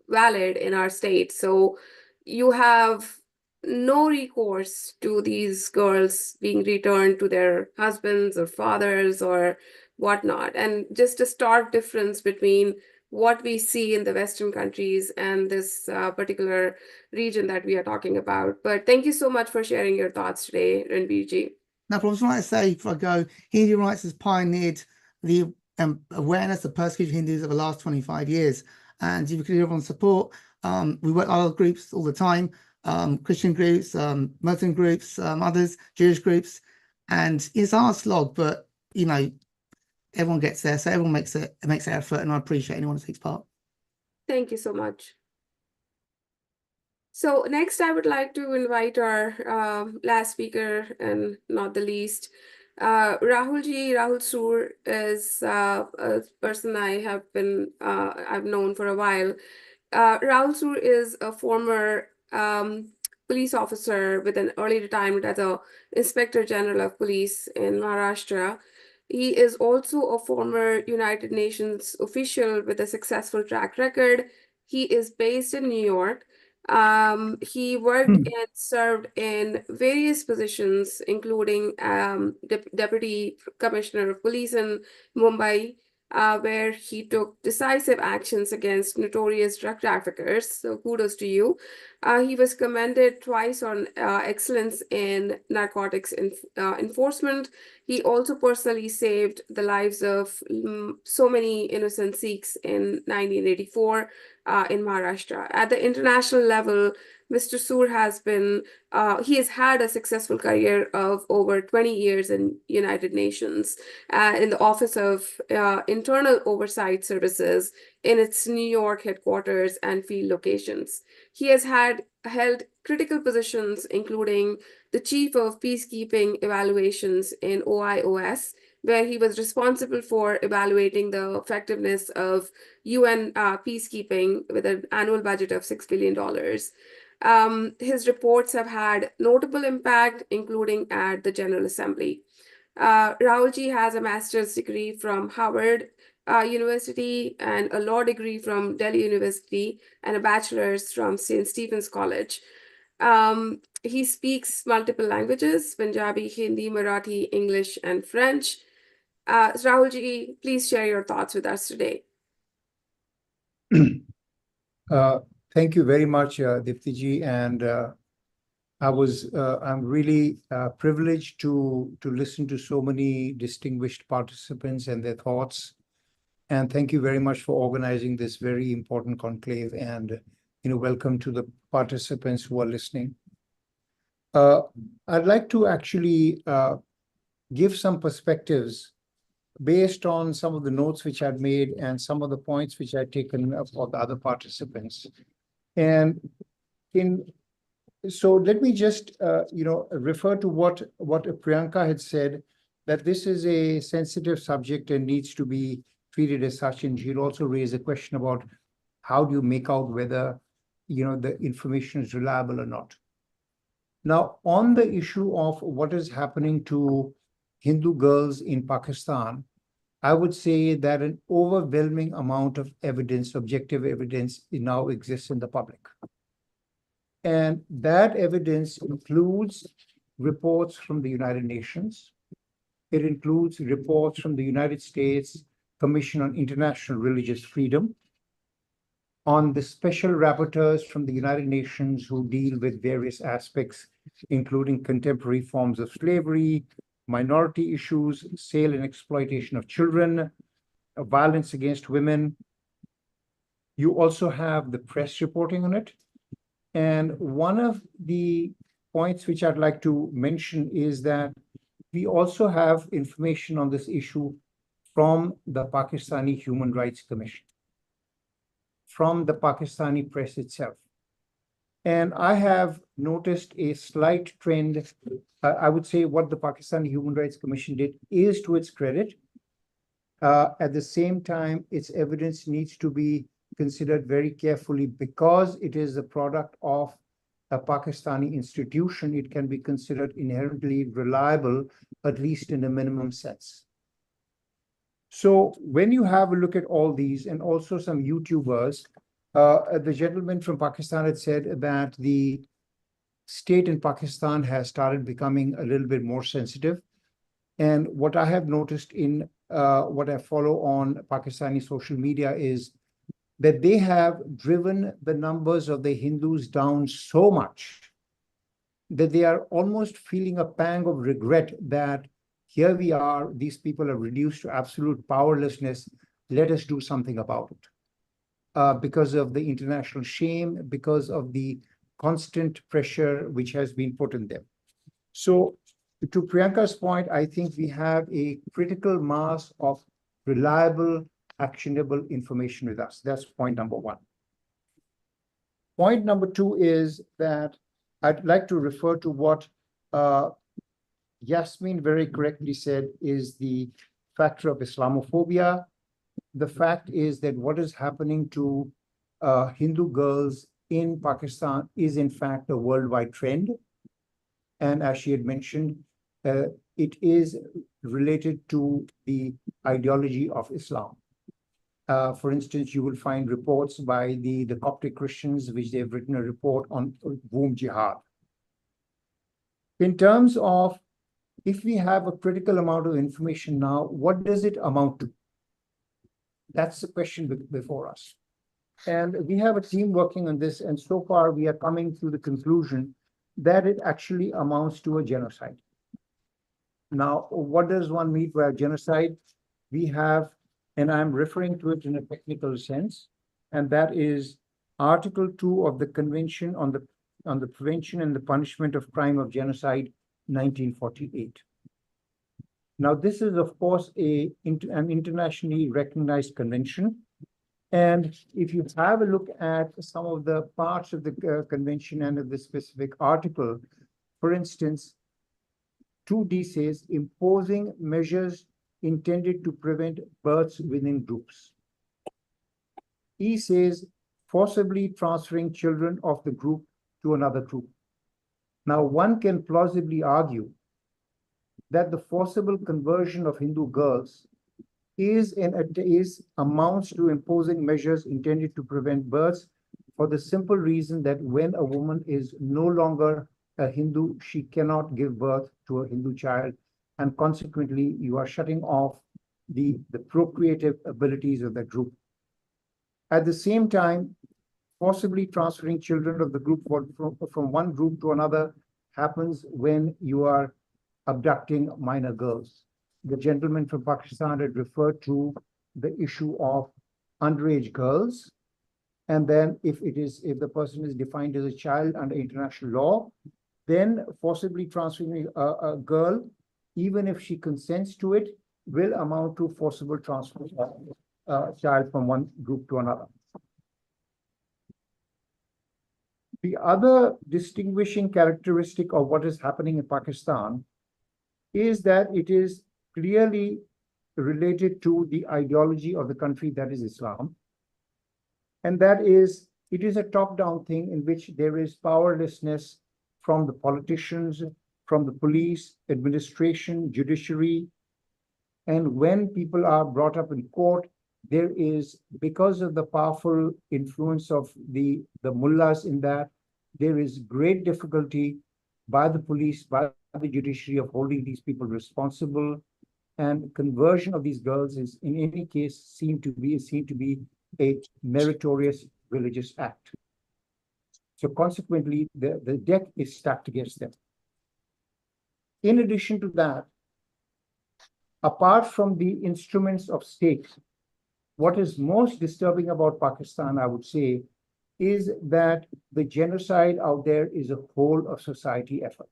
valid in our state. So you have no recourse to these girls being returned to their husbands or fathers or whatnot. And just a stark difference between what we see in the Western countries and this particular region that we are talking about. But thank you so much for sharing your thoughts today, Ranbirji. now, I was trying to say, before I go, Hindu rights has pioneered the awareness of persecuted Hindus over the last 25 years. And if you could hear everyone's support, we work with other groups all the time, Christian groups, Muslim groups, others, Jewish groups. And it's our slog, but, everyone gets there. So everyone makes an effort, and I appreciate anyone who takes part. Thank you so much. So next, I would like to invite our last speaker, and not the least, Rahul Soor is a person I've known for a while. Rahul Soor is a former police officer with an early retirement as a Inspector General of Police in Maharashtra. He is also a former United Nations official with a successful track record. He is based in New York. He worked and served in various positions, including Deputy Commissioner of Police in Mumbai, where he took decisive actions against notorious drug traffickers. So kudos to you. He was commended twice on excellence in narcotics enforcement. He also personally saved the lives of so many innocent Sikhs in 1984 in Maharashtra. At the international level, Mr. Soor he has had a successful career of over 20 years in United Nations in the Office of Internal Oversight Services in its New York headquarters and field locations. He has held critical positions, including the Chief of Peacekeeping Evaluations in OIOS, where he was responsible for evaluating the effectiveness of UN peacekeeping with an annual budget of $6 billion. His reports have had notable impact, including at the General Assembly. Rahulji has a master's degree from Harvard University and a law degree from Delhi University and a bachelor's from St. Stephen's College. He speaks multiple languages: Punjabi, Hindi, Marathi, English, and French. Rahulji, please share your thoughts with us today. Thank you very much, Diptiji, and I'm really privileged to listen to so many distinguished participants and their thoughts. And thank you very much for organizing this very important conclave, and welcome to the participants who are listening. I'd like to actually give some perspectives based on some of the notes which I've made and some of the points which I've taken for the other participants. And so let me just refer to what Priyanka had said, that this is a sensitive subject and needs to be treated as such. And she'll also raise a question about how do you make out whether the information is reliable or not. Now, on the issue of what is happening to Hindu girls in Pakistan, I would say that an overwhelming amount of evidence, objective evidence, now exists in the public. And that evidence includes reports from the United Nations. It includes reports from the United States Commission on International Religious Freedom, on the special rapporteurs from the United Nations who deal with various aspects, including contemporary forms of slavery, minority issues, sale and exploitation of children, violence against women. You also have the press reporting on it. And one of the points which I'd like to mention is that we also have information on this issue from the Pakistani Human Rights Commission, from the Pakistani press itself. And I have noticed a slight trend. I would say what the Pakistani Human Rights Commission did is to its credit. At the same time, its evidence needs to be considered very carefully because it is a product of a Pakistani institution. It can be considered inherently reliable, at least in a minimum sense. So when you have a look at all these and also some YouTubers, the gentleman from Pakistan had said that the state in Pakistan has started becoming a little bit more sensitive. And what I have noticed in what I follow on Pakistani social media is that they have driven the numbers of the Hindus down so much that they are almost feeling a pang of regret that here we are, these people are reduced to absolute powerlessness. Let us do something about it. Because of the international shame, because of the constant pressure which has been put on them. So to Priyanka's point, I think we have a critical mass of reliable, actionable information with us. That's point number one. Point number two is that I'd like to refer to what Yasmin very correctly said is the factor of Islamophobia. The fact is that what is happening to Hindu girls in Pakistan is in fact a worldwide trend. And as she had mentioned, it is related to the ideology of Islam. For instance, you will find reports by the Coptic Christians, which they've written a report on womb jihad. In terms of, if we have a critical amount of information now, what does it amount to? That's the question before us. And we have a team working on this, and so far we are coming to the conclusion that it actually amounts to a genocide. Now, what does one mean by a genocide? We have, and I'm referring to it in a technical sense, and that is Article 2 of the Convention on the Prevention and the Punishment of Crime of Genocide, 1948. Now, this is, of course, an internationally recognized convention. And if you have a look at some of the parts of the convention and of the specific article, for instance, 2D says imposing measures intended to prevent births within groups. E says forcibly transferring children of the group to another group. Now, one can plausibly argue that the forcible conversion of Hindu girls amounts to imposing measures intended to prevent births for the simple reason that when a woman is no longer a Hindu, she cannot give birth to a Hindu child, and consequently you are shutting off the procreative abilities of that group. At the same time, forcibly transferring children of the group from one group to another happens when you are abducting minor girls. The gentleman from Pakistan had referred to the issue of underage girls. And then if the person is defined as a child under international law, then forcibly transferring a girl, even if she consents to it, will amount to forcible transfer of a child from one group to another. The other distinguishing characteristic of what is happening in Pakistan is that it is clearly related to the ideology of the country, that is Islam. And that is, it is a top-down thing in which there is powerlessness from the politicians, from the police, administration, judiciary. And when people are brought up in court, there is, because of the powerful influence of the mullahs in that, there is great difficulty by the police, by the judiciary of holding these people responsible. And conversion of these girls is, in any case, seen to be a meritorious religious act. So consequently, the deck is stacked against them. In addition to that, apart from the instruments of state, what is most disturbing about Pakistan, I would say, is that the genocide out there is a whole of society effort.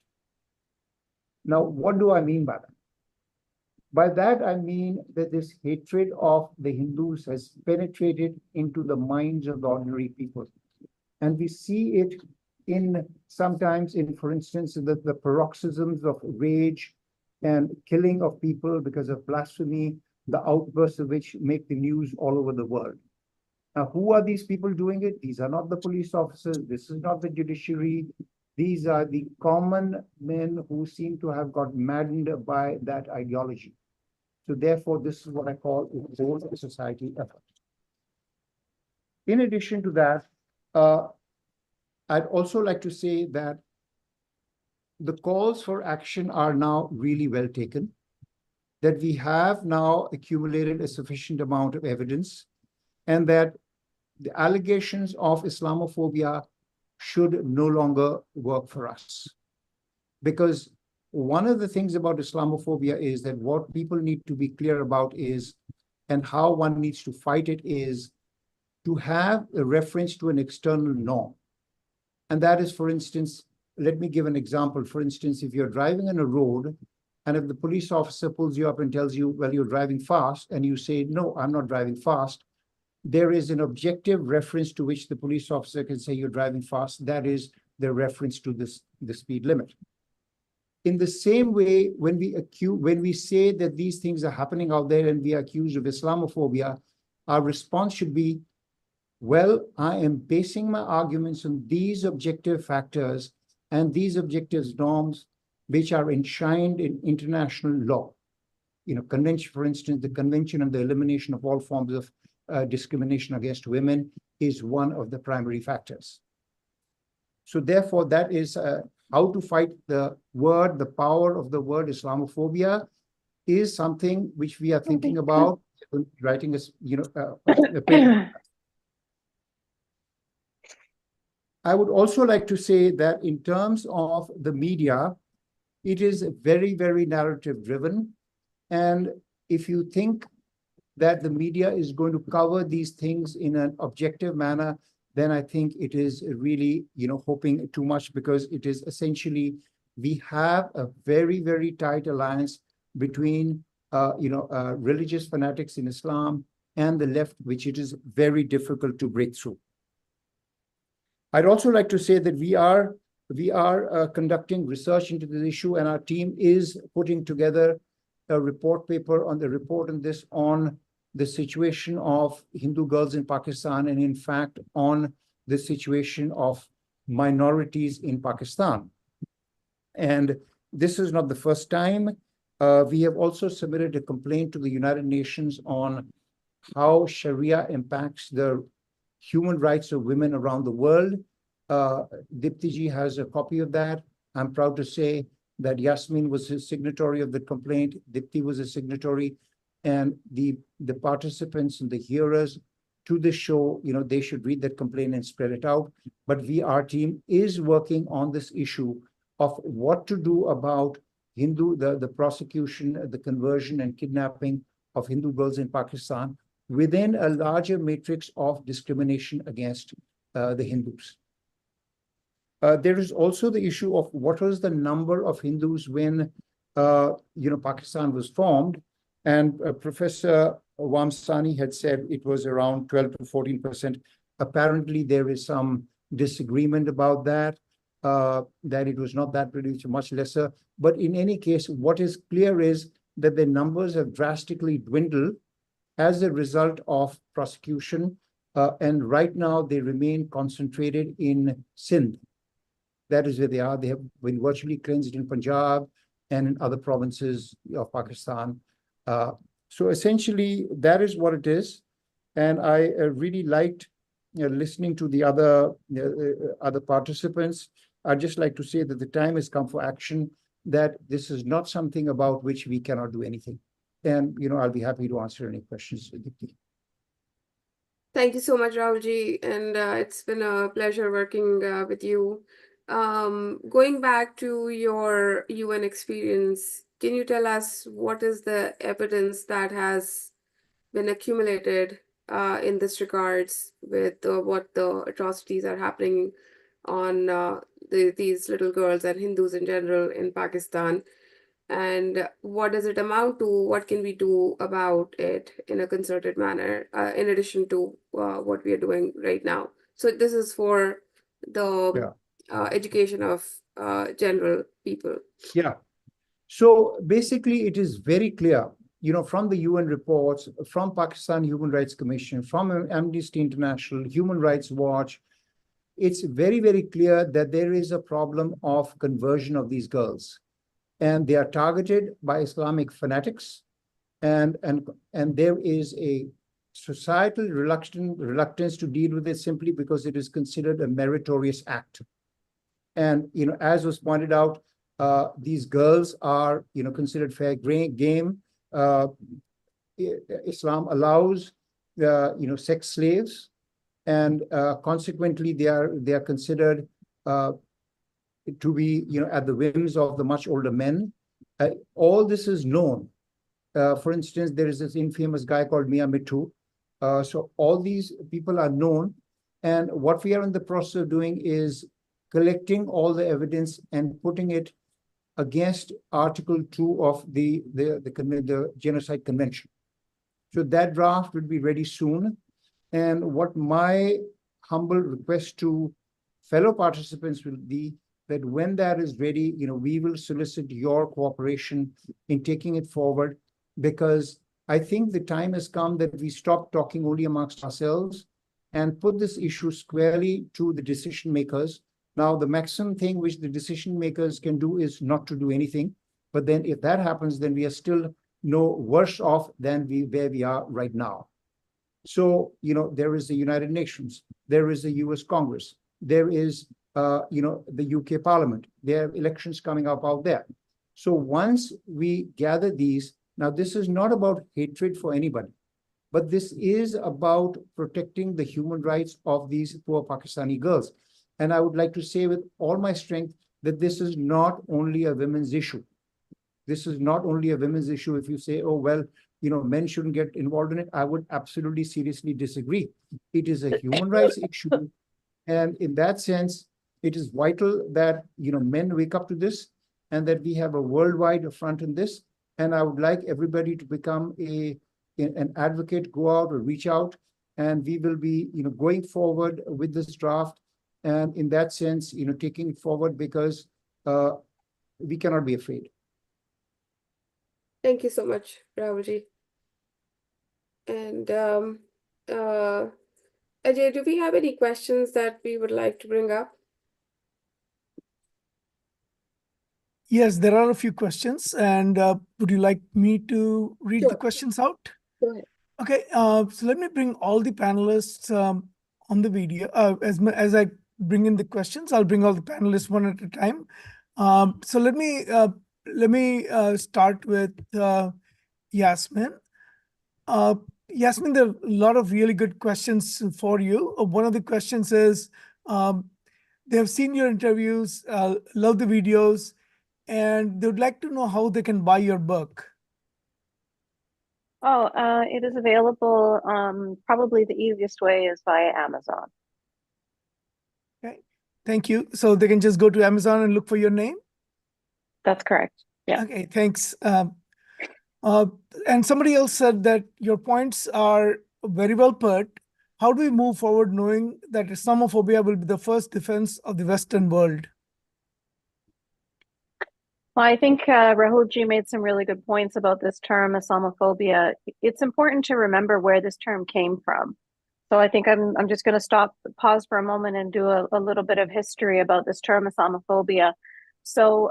Now, what do I mean by that? By that, I mean that this hatred of the Hindus has penetrated into the minds of the ordinary people. And we see it sometimes in, for instance, the paroxysms of rage and killing of people because of blasphemy, the outbursts of which make the news all over the world. Now, who are these people doing it? These are not the police officers. This is not the judiciary. These are the common men who seem to have got maddened by that ideology. So therefore, this is what I call a whole society effort. In addition to that, I'd also like to say that the calls for action are now really well taken, that we have now accumulated a sufficient amount of evidence, and that the allegations of Islamophobia should no longer work for us. Because one of the things about Islamophobia is that what people need to be clear about is, and how one needs to fight it, is to have a reference to an external norm. And that is, for instance, let me give an example. For instance, if you're driving on a road, and if the police officer pulls you up and tells you, well, you're driving fast, and you say, no, I'm not driving fast, there is an objective reference to which the police officer can say you're driving fast. That is the reference to the speed limit. In the same way, when we say that these things are happening out there and we are accused of Islamophobia, our response should be, well, I am basing my arguments on these objective factors and these objective norms which are enshrined in international law. Convention, for instance, the Convention on the Elimination of All Forms of Discrimination against Women is one of the primary factors. So therefore, that is how to fight the power of the word Islamophobia is something which we are thinking about, writing a paper. I would also like to say that in terms of the media, it is very, very narrative driven. And if you think that the media is going to cover these things in an objective manner, then I think it is really, hoping too much, because it is essentially, we have a very, very tight alliance between, religious fanatics in Islam and the left, which it is very difficult to break through. I'd also like to say that we are conducting research into this issue, and our team is putting together a report paper on the situation of Hindu girls in Pakistan, and in fact on the situation of minorities in Pakistan. And this is not the first time. We have also submitted a complaint to the United Nations on how Sharia impacts the human rights of women around the world. Dipti ji has a copy of that. I'm proud to say that Yasmin was a signatory of the complaint. Dipti was a signatory, and the participants and the hearers to the show, they should read that complaint and spread it out. But our team is working on this issue of what to do about the prosecution, the conversion and kidnapping of Hindu girls in Pakistan within a larger matrix of discrimination against the Hindus. There is also the issue of what was the number of Hindus when Pakistan was formed, and Professor Wamsani had said it was around 12 to 14%. Apparently, there is some disagreement about that, that it was not that reduced, much lesser. But in any case, what is clear is that the numbers have drastically dwindled as a result of prosecution, and right now they remain concentrated in Sindh. That is where they are. They have been virtually cleansed in Punjab and in other provinces of Pakistan. So essentially, that is what it is. And I really liked listening to the other participants. I'd just like to say that the time has come for action, that this is not something about which we cannot do anything. And, I'll be happy to answer any questions. Thank you so much, Rahulji, and it's been a pleasure working with you. Going back to your UN experience, can you tell us what is the evidence that has been accumulated in this regards with what the atrocities are happening on these little girls and Hindus in general in Pakistan? And what does it amount to? What can we do about it in a concerted manner, in addition to what we are doing right now? So this is for the education of general people. Yeah. So basically, it is very clear, from the UN reports, from Pakistan Human Rights Commission, from Amnesty International, Human Rights Watch, it's very, very clear that there is a problem of conversion of these girls. And they are targeted by Islamic fanatics. And there is a societal reluctance to deal with it simply because it is considered a meritorious act. And, as was pointed out, these girls are, considered fair game. Islam allows, sex slaves, and consequently, they are considered to be, at the whims of the much older men. All this is known. For instance, there is this infamous guy called Mia Mittu. So all these people are known. And what we are in the process of doing is collecting all the evidence and putting it against Article 2 of the Genocide Convention. So that draft will be ready soon. And what my humble request to fellow participants will be that when that is ready, we will solicit your cooperation in taking it forward, because I think the time has come that we stop talking only amongst ourselves and put this issue squarely to the decision makers. Now, the maximum thing which the decision makers can do is not to do anything. But then if that happens, then we are still no worse off than where we are right now. So, there is the United Nations, there is the US Congress, there is the UK Parliament. There are elections coming up out there. So once we gather these, now this is not about hatred for anybody, but this is about protecting the human rights of these poor Pakistani girls. And I would like to say with all my strength that this is not only a women's issue. This is not only a women's issue. If you say, oh, well, men shouldn't get involved in it, I would absolutely seriously disagree. It is a human rights issue. And in that sense, it is vital that, men wake up to this and that we have a worldwide front in this. And I would like everybody to become an advocate, go out or reach out, and we will be, going forward with this draft. And in that sense, taking it forward, because we cannot be afraid. Thank you so much, Rahulji. And Ajay, do we have any questions that we would like to bring up? Yes, there are a few questions. And would you like me to read the questions out? Go ahead. Okay, so let me bring all the panelists on the video. As I bring in the questions, I'll bring all the panelists one at a time. So let me start with Yasmin. Yasmin, there are a lot of really good questions for you. One of the questions is, they have seen your interviews, love the videos, and they would like to know how they can buy your book. Oh, it is available. Probably the easiest way is via Amazon. Okay, thank you. So they can just go to Amazon and look for your name? That's correct. Yeah. Okay, thanks. And somebody else said that your points are very well put. How do we move forward knowing that Islamophobia will be the first defense of the Western world? Well, I think Rahulji made some really good points about this term, Islamophobia. It's important to remember where this term came from. So I think I'm just going to pause for a moment and do a little bit of history about this term, Islamophobia. So,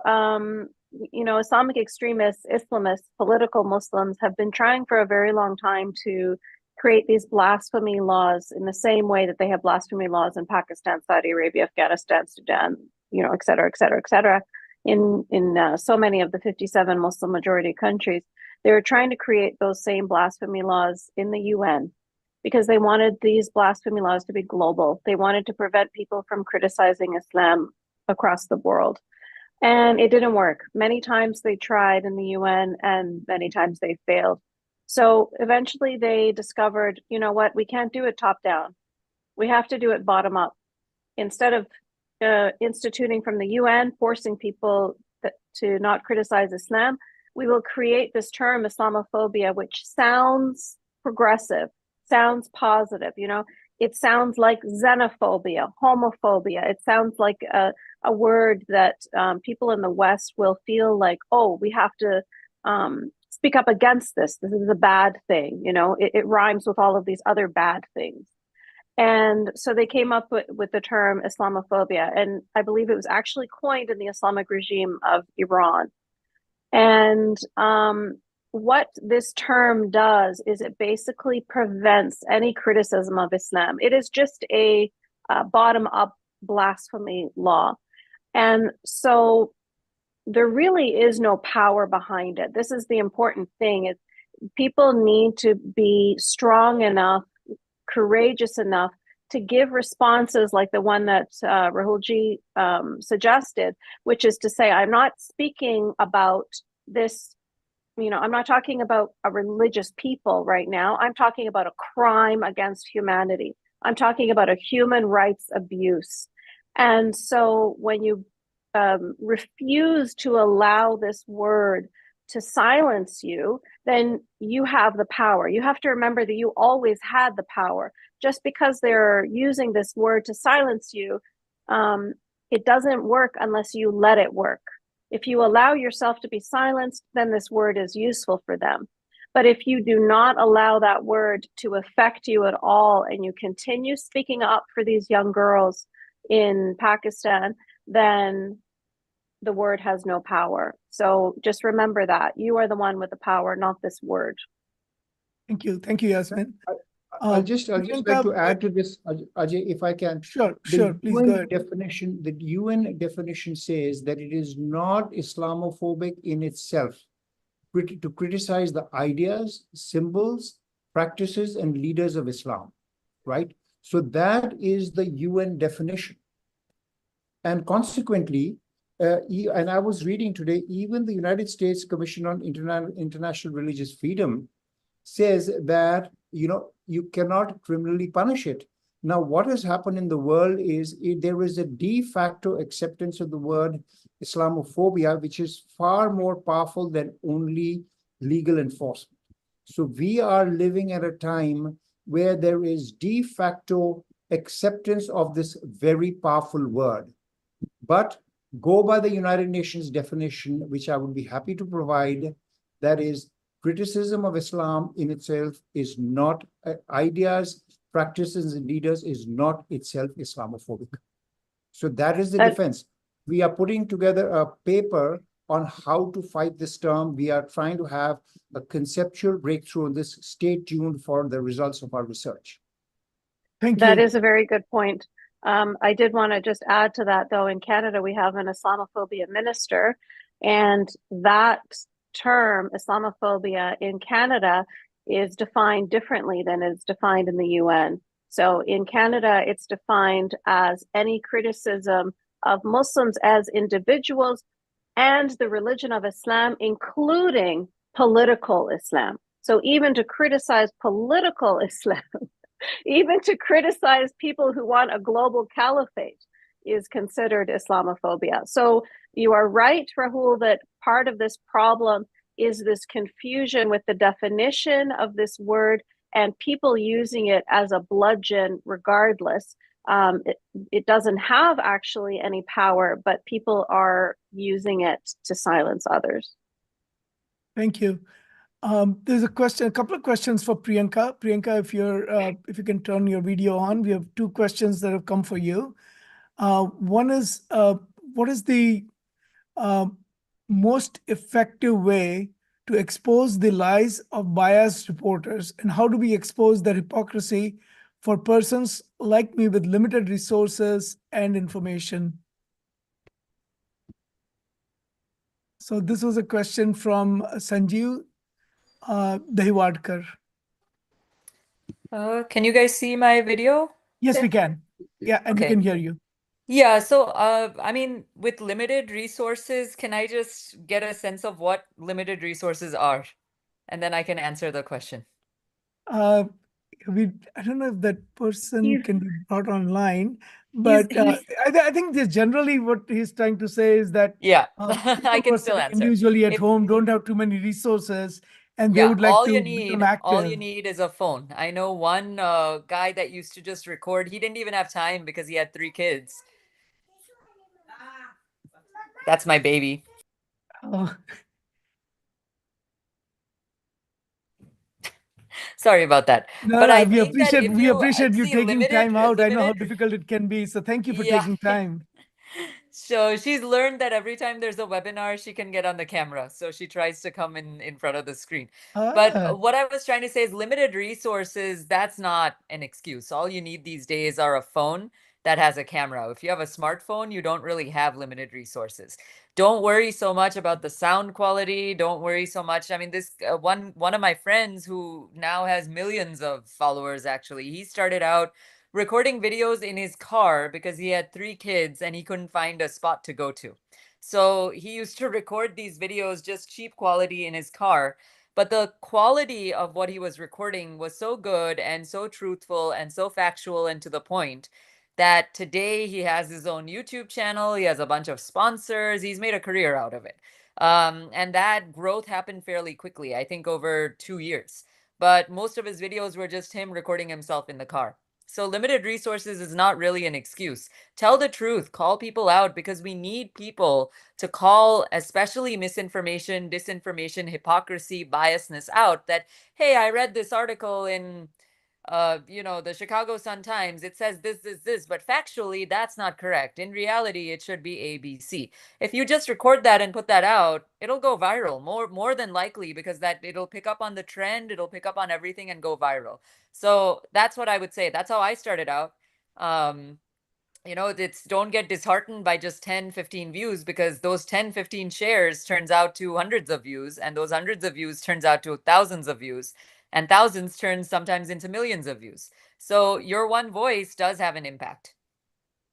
Islamic extremists, Islamists, political Muslims have been trying for a very long time to create these blasphemy laws in the same way that they have blasphemy laws in Pakistan, Saudi Arabia, Afghanistan, Sudan, et cetera, et cetera, et cetera. In so many of the 57 Muslim majority countries, they were trying to create those same blasphemy laws in the UN. because they wanted these blasphemy laws to be global. They wanted to prevent people from criticizing Islam across the world. And it didn't work. Many times they tried in the UN and many times they failed. So eventually they discovered, you know what, we can't do it top down. We have to do it bottom up. Instead of instituting from the UN, forcing people to not criticize Islam, we will create this term Islamophobia, which sounds progressive, sounds positive, you know, it sounds like xenophobia, homophobia. It sounds like a word that people in the West will feel like, oh, we have to speak up against this. This is a bad thing, you know, it rhymes with all of these other bad things. And so they came up with the term Islamophobia. And I believe it was actually coined in the Islamic regime of Iran. And what this term does is it basically prevents any criticism of Islam. It is just a bottom-up blasphemy law. And so there really is no power behind it. This is the important thing. People need to be strong enough, courageous enough to give responses like the one that Rahulji suggested, which is to say, I'm not speaking about this, you know, I'm not talking about a religious people right now. I'm talking about a crime against humanity. I'm talking about a human rights abuse. And so when you refuse to allow this word to silence you, then you have the power. You have to remember that you always had the power. Just because they're using this word to silence you, it doesn't work unless you let it work. If you allow yourself to be silenced, then this word is useful for them. But if you do not allow that word to affect you at all, and you continue speaking up for these young girls in Pakistan, then the word has no power. So just remember that you are the one with the power, not this word. Thank you, Yasmin. I'll just like to add to this, Ajay, if I can. Sure, please go ahead. The UN definition says that it is not Islamophobic in itself to criticize the ideas, symbols, practices, and leaders of Islam, right? So that is the UN definition. And consequently, and I was reading today, even the United States Commission on International Religious Freedom says that, you know, you cannot criminally punish it. Now, what has happened in the world is there is a de facto acceptance of the word Islamophobia, which is far more powerful than only legal enforcement. So we are living at a time where there is de facto acceptance of this very powerful word. But go by the United Nations definition, which I would be happy to provide, that is, criticism of Islam in itself is not, ideas, practices, and leaders is not itself Islamophobic. So that is the defense. We are putting together a paper on how to fight this term. We are trying to have a conceptual breakthrough on this. Stay tuned for the results of our research. Thank you. That is a very good point. I did want to just add to that, though. In Canada, we have an Islamophobia minister, and that term, Islamophobia, in Canada is defined differently than it's defined in the UN. So in Canada, it's defined as any criticism of Muslims as individuals and the religion of Islam, including political Islam. So even to criticize political Islam, even to criticize people who want a global caliphate is considered Islamophobia. So you are right, Rahul, that part of this problem is this confusion with the definition of this word and people using it as a bludgeon regardless. It doesn't have actually any power, but people are using it to silence others. Thank you. There's a couple of questions for Priyanka. Priyanka, if you can turn your video on, we have two questions that have come for you. One is, what is the most effective way to expose the lies of biased reporters, and how do we expose the hypocrisy for persons like me with limited resources and information? So this was a question from Sanjeev Dahiwadkar. Can you guys see my video? Yes, we can. Yeah, and we Okay. can hear you. Yeah, so I mean, with limited resources, can I just get a sense of what limited resources are? And then I can answer the question. I don't know if that person He's- can be brought online, He's, but he's, I think this generally what he's trying to say is that Yeah, people I who can are still sitting answer. individually at If home don't have too many resources, and they Yeah, would like to become all you active. need is a phone. I know one guy that used to just record. He didn't even have time because he had 3 kids. That's my baby. Oh, Sorry about that. no, But no, I think that if we you appreciate you see taking time out. I know how limited, difficult it can be, so thank you for yeah. taking time. So she's learned that every time there's a webinar, she can get on the camera. So she tries to come in front of the screen. But Ah, what I was trying to say is limited resources, that's not an excuse. All you need these days are a phone that has a camera. If you have a smartphone, you don't really have limited resources. Don't worry so much about the sound quality. Don't worry so much. I mean, this one of my friends who now has millions of followers, actually, he started out recording videos in his car because he had 3 kids and he couldn't find a spot to go to. So he used to record these videos just cheap quality in his car. But the quality of what he was recording was so good and so truthful and so factual and to the point that today he has his own YouTube channel. He has a bunch of sponsors. He's made a career out of it. And that growth happened fairly quickly, I think over 2 years. But most of his videos were just him recording himself in the car. So limited resources is not really an excuse. Tell the truth, call people out because we need people to call, especially misinformation, disinformation, hypocrisy, biasness out that, hey, I read this article in the Chicago Sun-Times. It says this, but factually that's not correct. In reality, it should be ABC. If you just record that and put that out, it'll go viral more than likely because that it'll pick up on the trend, it'll pick up on everything and go viral. So that's what I would say. That's how I started out. It's don't get disheartened by just 10, 15 views because those 10, 15 shares turns out to hundreds of views, and those hundreds of views turns out to thousands of views, and thousands turns sometimes into millions of views. So your one voice does have an impact.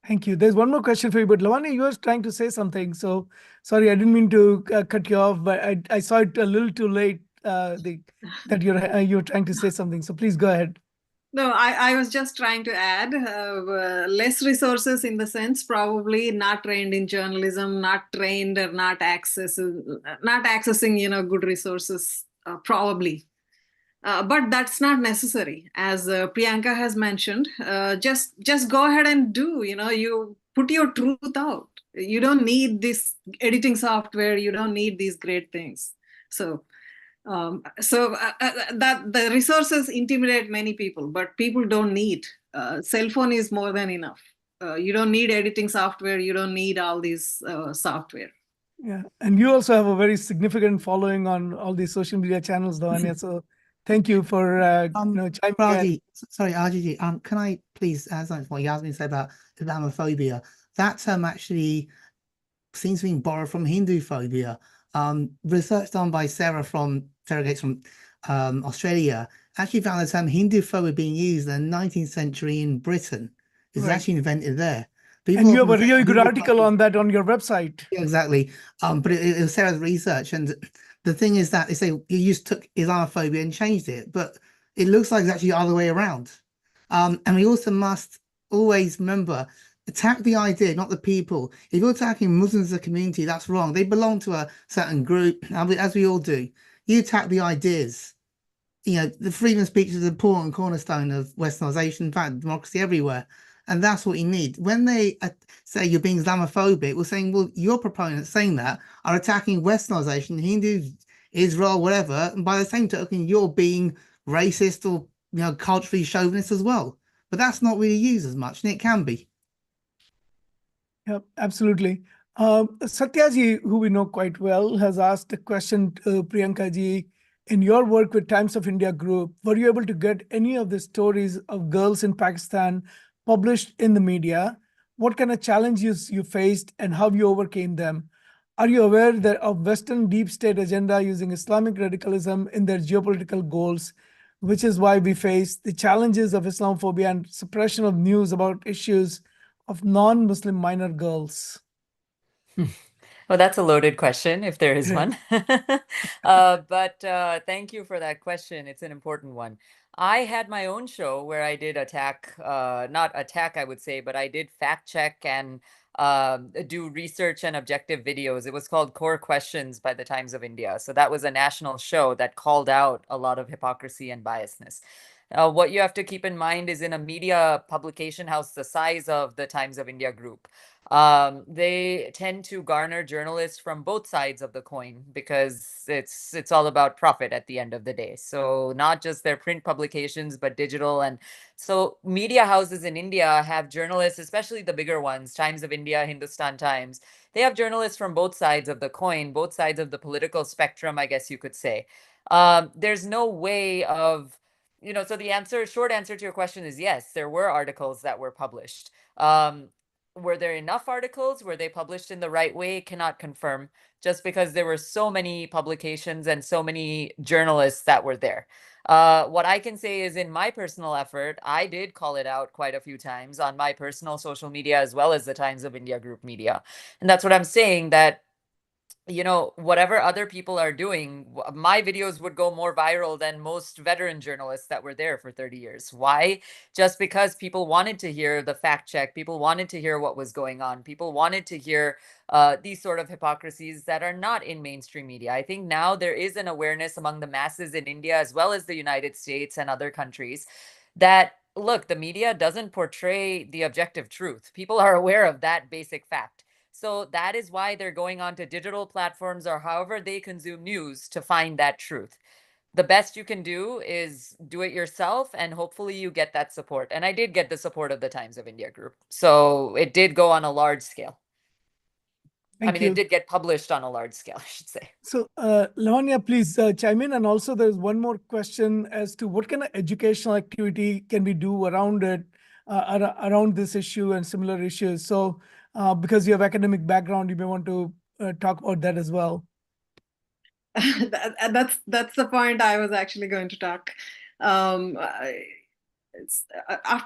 thank you. There's one more question for you, but Lavanya, you were trying to say something. So sorry, I didn't mean to cut you off, but I saw it a little too late. That you're trying to say something. So please go ahead. No, I was just trying to add less resources in the sense probably not trained in journalism, not trained or not accessing, good resources, probably. But that's not necessary. As Priyanka has mentioned, just go ahead and do, you put your truth out. You don't need this editing software. You don't need these great things. So that the resources intimidate many people, but people don't need. Cell phone is more than enough. You don't need editing software. You don't need all these software. Yeah, and you also have a very significant following on all these social media channels, Lavanya. So thank you for chiming in. Raji, sorry, RGG, can I please add something to what Yasmin said about Islamophobia? That term actually seems to be borrowed from Hindu phobia. Research done by Sarah Gates from Australia actually found the term Hindu phobia being used in the 19th century in Britain. It's Right. actually invented there. And you have a really good article on that on your website. Yeah, exactly. But it was Sarah's research, and the thing is that they say you just took Islamophobia and changed it, but it looks like it's actually the other way around. And we also must always remember, attack the idea, not the people. If you're attacking Muslims as a community, that's wrong. They belong to a certain group, as we all do. You attack the ideas. The freedom of speech is an important cornerstone of Westernization, in fact, democracy everywhere. And that's what you need. When they say you're being Islamophobic, we're saying, well, your proponents saying that are attacking Westernization, Hindus, Israel, whatever. And by the same token, you're being racist or culturally chauvinist as well. But that's not really used as much, and it can be. Yep, absolutely. Satyaji, who we know quite well, has asked a question to Priyanka ji. In your work with Times of India Group, were you able to get any of the stories of girls in Pakistan published in the media? What kind of challenges you faced and how you overcame them? Are you aware that of Western deep state agenda using Islamic radicalism in their geopolitical goals? which is why we face the challenges of Islamophobia and suppression of news about issues of non-Muslim minor girls? Well, that's a loaded question, if there is one. But thank you for that question. It's an important one. I had my own show where I did not attack, I would say, but I did fact check and do research and objective videos. It was called Core Questions by the Times of India. So that was a national show that called out a lot of hypocrisy and biasness. What you have to keep in mind is in a media publication house the size of the Times of India group, they tend to garner journalists from both sides of the coin because it's all about profit at the end of the day. So not just their print publications, but digital. And so media houses in India have journalists, especially the bigger ones, Times of India, Hindustan Times. They have journalists from both sides of the coin, both sides of the political spectrum, I guess you could say. There's no way of, so the short answer to your question is yes, there were articles that were published. Were there enough articles? Were they published in the right way? Cannot confirm, just because there were so many publications and so many journalists that were there. What I can say is in my personal effort, I did call it out quite a few times on my personal social media as well as the Times of India group media. And that's what I'm saying, that whatever other people are doing, my videos would go more viral than most veteran journalists that were there for 30 years. Why? Just because people wanted to hear the fact check. People wanted to hear what was going on. People wanted to hear these sort of hypocrisies that are not in mainstream media. I think now there is an awareness among the masses in India, as well as the United States and other countries, that, look, the media doesn't portray the objective truth. People are aware of that basic fact. So that is why they're going on to digital platforms or however they consume news to find that truth. The best you can do is do it yourself, and hopefully you get that support. And I did get the support of the Times of India group. So it did go on a large scale. It did get published on a large scale, I should say. So, Lavanya, please chime in. And also, there's one more question as to what kind of educational activity can we do around it, around this issue and similar issues. So, because you have academic background, you may want to talk about that as well. That's the point I was actually going to talk. After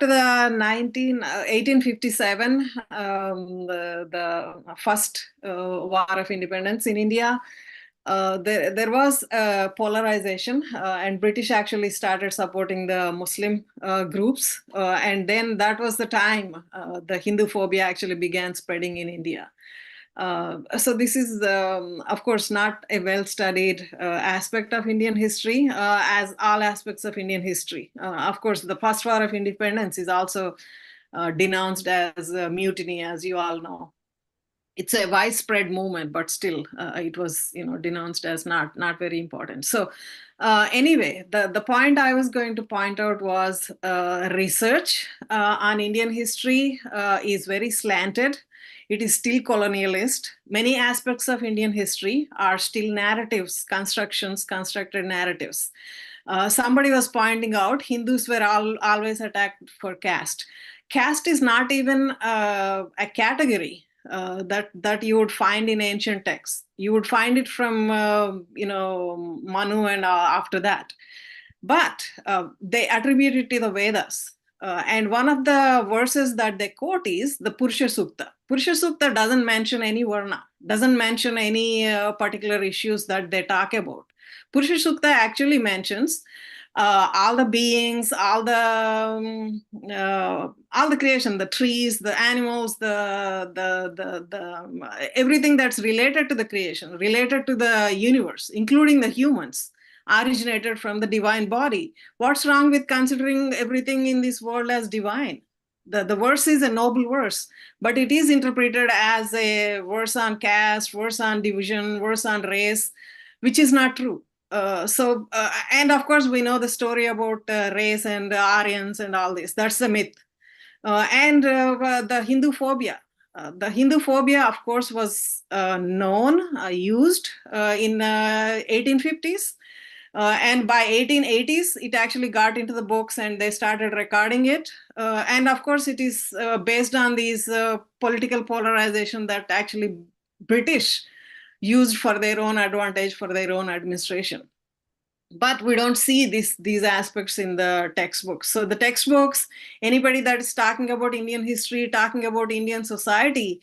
the 1857, the first war of independence in India, there was polarization, and British actually started supporting the Muslim groups, and then that was the time the Hindu phobia actually began spreading in India. So this is, of course, not a well-studied aspect of Indian history, as all aspects of Indian history. Of course, the first war of independence is also denounced as a mutiny, as you all know. It's a widespread movement, but still, it was, denounced as not very important. So, anyway, the point I was going to point out was research on Indian history is very slanted. It is still colonialist. Many aspects of Indian history are still narratives, constructed narratives. Somebody was pointing out Hindus were always attacked for caste. Caste is not even a category that you would find in ancient texts. You would find it from Manu and after that. But they attribute it to the Vedas. And one of the verses that they quote is the Purusha Sukta. Purusha Sukta doesn't mention any varna, doesn't mention any particular issues that they talk about. Purusha Sukta actually mentions all the beings, all the creation, the trees, the animals, the everything that's related to the creation, related to the universe, including the humans, originated from the divine body. What's wrong with considering everything in this world as divine? The verse is a noble verse, but it is interpreted as a verse on caste, verse on division, verse on race, which is not true. And of course, we know the story about race and Aryans and all this. That's the myth. And the Hindu phobia. The Hindu phobia, of course, was used in 1850s. And by 1880s, it actually got into the books and they started recording it. And of course, it is based on these political polarization that actually British used for their own advantage, for their own administration. but we don't see these aspects in the textbooks. So the textbooks, anybody that is talking about Indian history, talking about Indian society,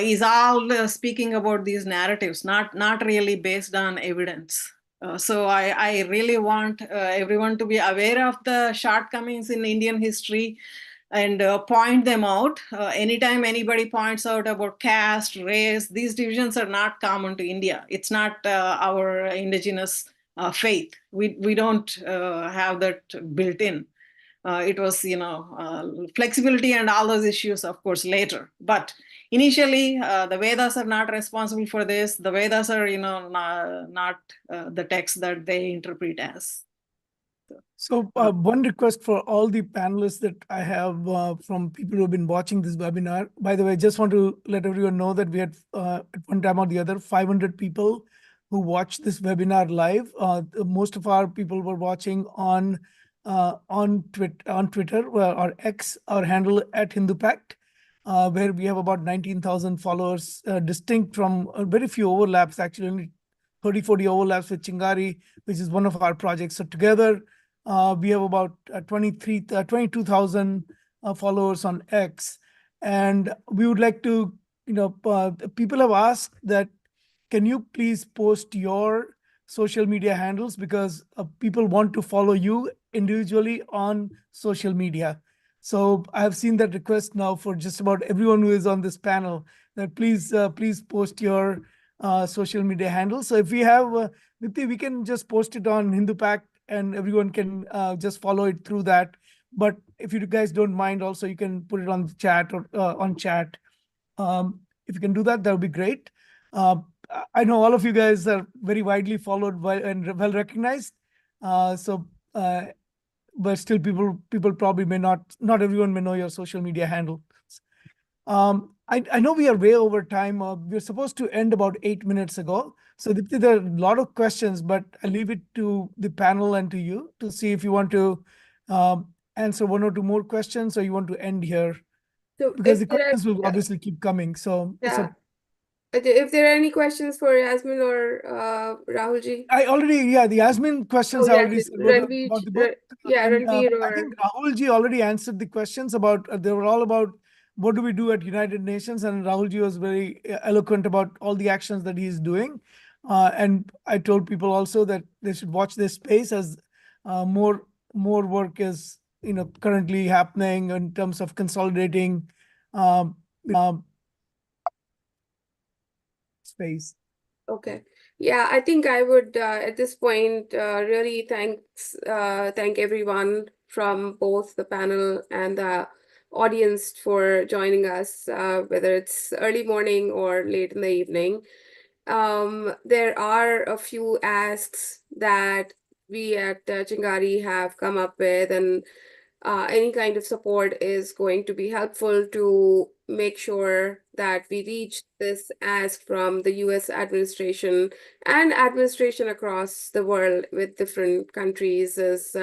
is all speaking about these narratives, not really based on evidence. So I really want everyone to be aware of the shortcomings in Indian history and point them out. Anytime anybody points out about caste, race, these divisions are not common to India. It's not our indigenous faith. We don't have that built in. It was, flexibility and all those issues, of course, later. But initially, the Vedas are not responsible for this. The Vedas are, not the text that they interpret as. So one request for all the panelists that I have from people who have been watching this webinar. By the way, I just want to let everyone know that we had at one time or the other 500 people who watched this webinar live. Most of our people were watching on Twitter or X, our handle at HinduPACT, where we have about 19,000 followers, distinct from very few overlaps, actually only 30-40 overlaps with Chingari, which is one of our projects. So together, we have about 22,000 followers on X. And we would like to, people have asked that, can you please post your social media handles, because people want to follow you individually on social media. So I have seen that request now for just about everyone who is on this panel, that please post your social media handles. So if we have, Niti, we can just post it on HinduPACT and everyone can just follow it through that. But if you guys don't mind, also you can put it on the chat or on chat. If you can do that, that would be great. I know all of you guys are very widely followed and well recognized. But still people probably may not everyone may know your social media handle. I know we are way over time. We're supposed to end about 8 minutes ago. So there are a lot of questions, but I'll leave it to the panel and to you to see if you want to answer one or two more questions, or you want to end here. So because the questions will obviously keep coming. If there are any questions for Yasmin or Rahulji? I already, the Yasmin questions I already said about the book. Ranveer I think Rahulji already answered the questions about, they were all about what do we do at United Nations, and Rahulji was very eloquent about all the actions that he's doing. And I told people also that they should watch this space, as more work is currently happening in terms of consolidating space. Okay. Yeah, I think I would at this point really thank everyone from both the panel and the audience for joining us, whether it's early morning or late in the evening. There are a few asks that we at Chingari have come up with, and any kind of support is going to be helpful to make sure that we reach this ask from the US administration and administration across the world with different countries. Is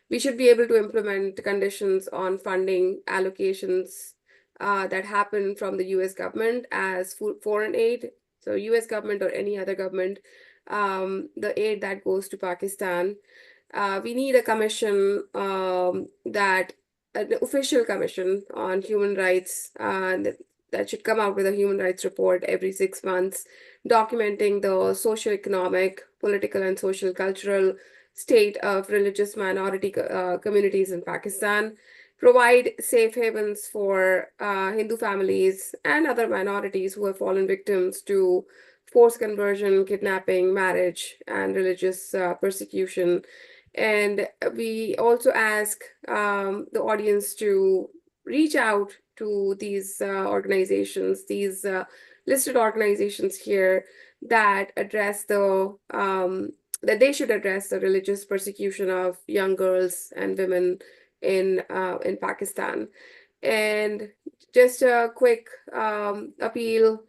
we should be able to implement conditions on funding allocations that happen from the US government as foreign aid. So US government or any other government, the aid that goes to Pakistan. We need a commission an official commission on human rights that should come out with a human rights report every 6 months, documenting the socio-economic, political, and social cultural state of religious minority communities in Pakistan, provide safe havens for Hindu families and other minorities who have fallen victims to forced conversion, kidnapping, marriage, and religious persecution. And we also ask the audience to reach out to these organizations, these listed organizations here that address that they should address the religious persecution of young girls and women in Pakistan. And just a quick appeal.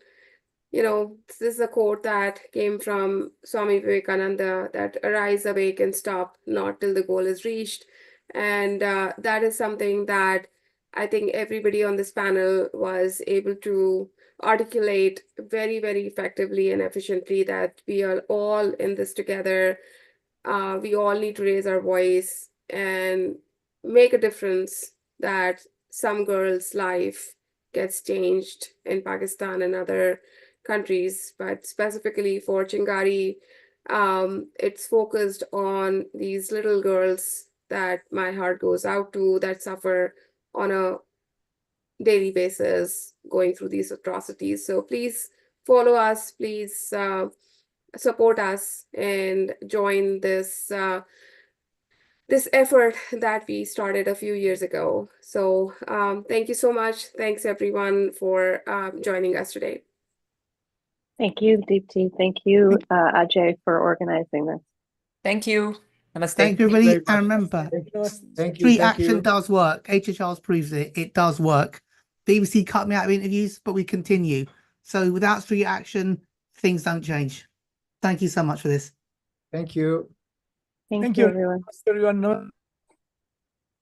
This is a quote that came from Swami Vivekananda, that arise, awake, and stop not till the goal is reached. And that is something that I think everybody on this panel was able to articulate very, very effectively and efficiently, that we are all in this together. we all need to raise our voice and make a difference that some girl's life gets changed in Pakistan and other countries. But specifically for Chingari, it's focused on these little girls that my heart goes out to, that suffer on a daily basis going through these atrocities. So please follow us, please support us and join this this effort that we started a few years ago. So thank you so much. Thanks everyone for joining us today. Thank you, Deepti. Thank you, Ajay, for organizing this. Thank you. Namaste. Thank you, everybody. And remember, Thank you. street Thank action you. does work. HHRs proves it. It does work. BBC cut me out of interviews, but we continue. So without street action, things don't change. Thank you so much for this. Thank you. Thank you, everyone. Everyone.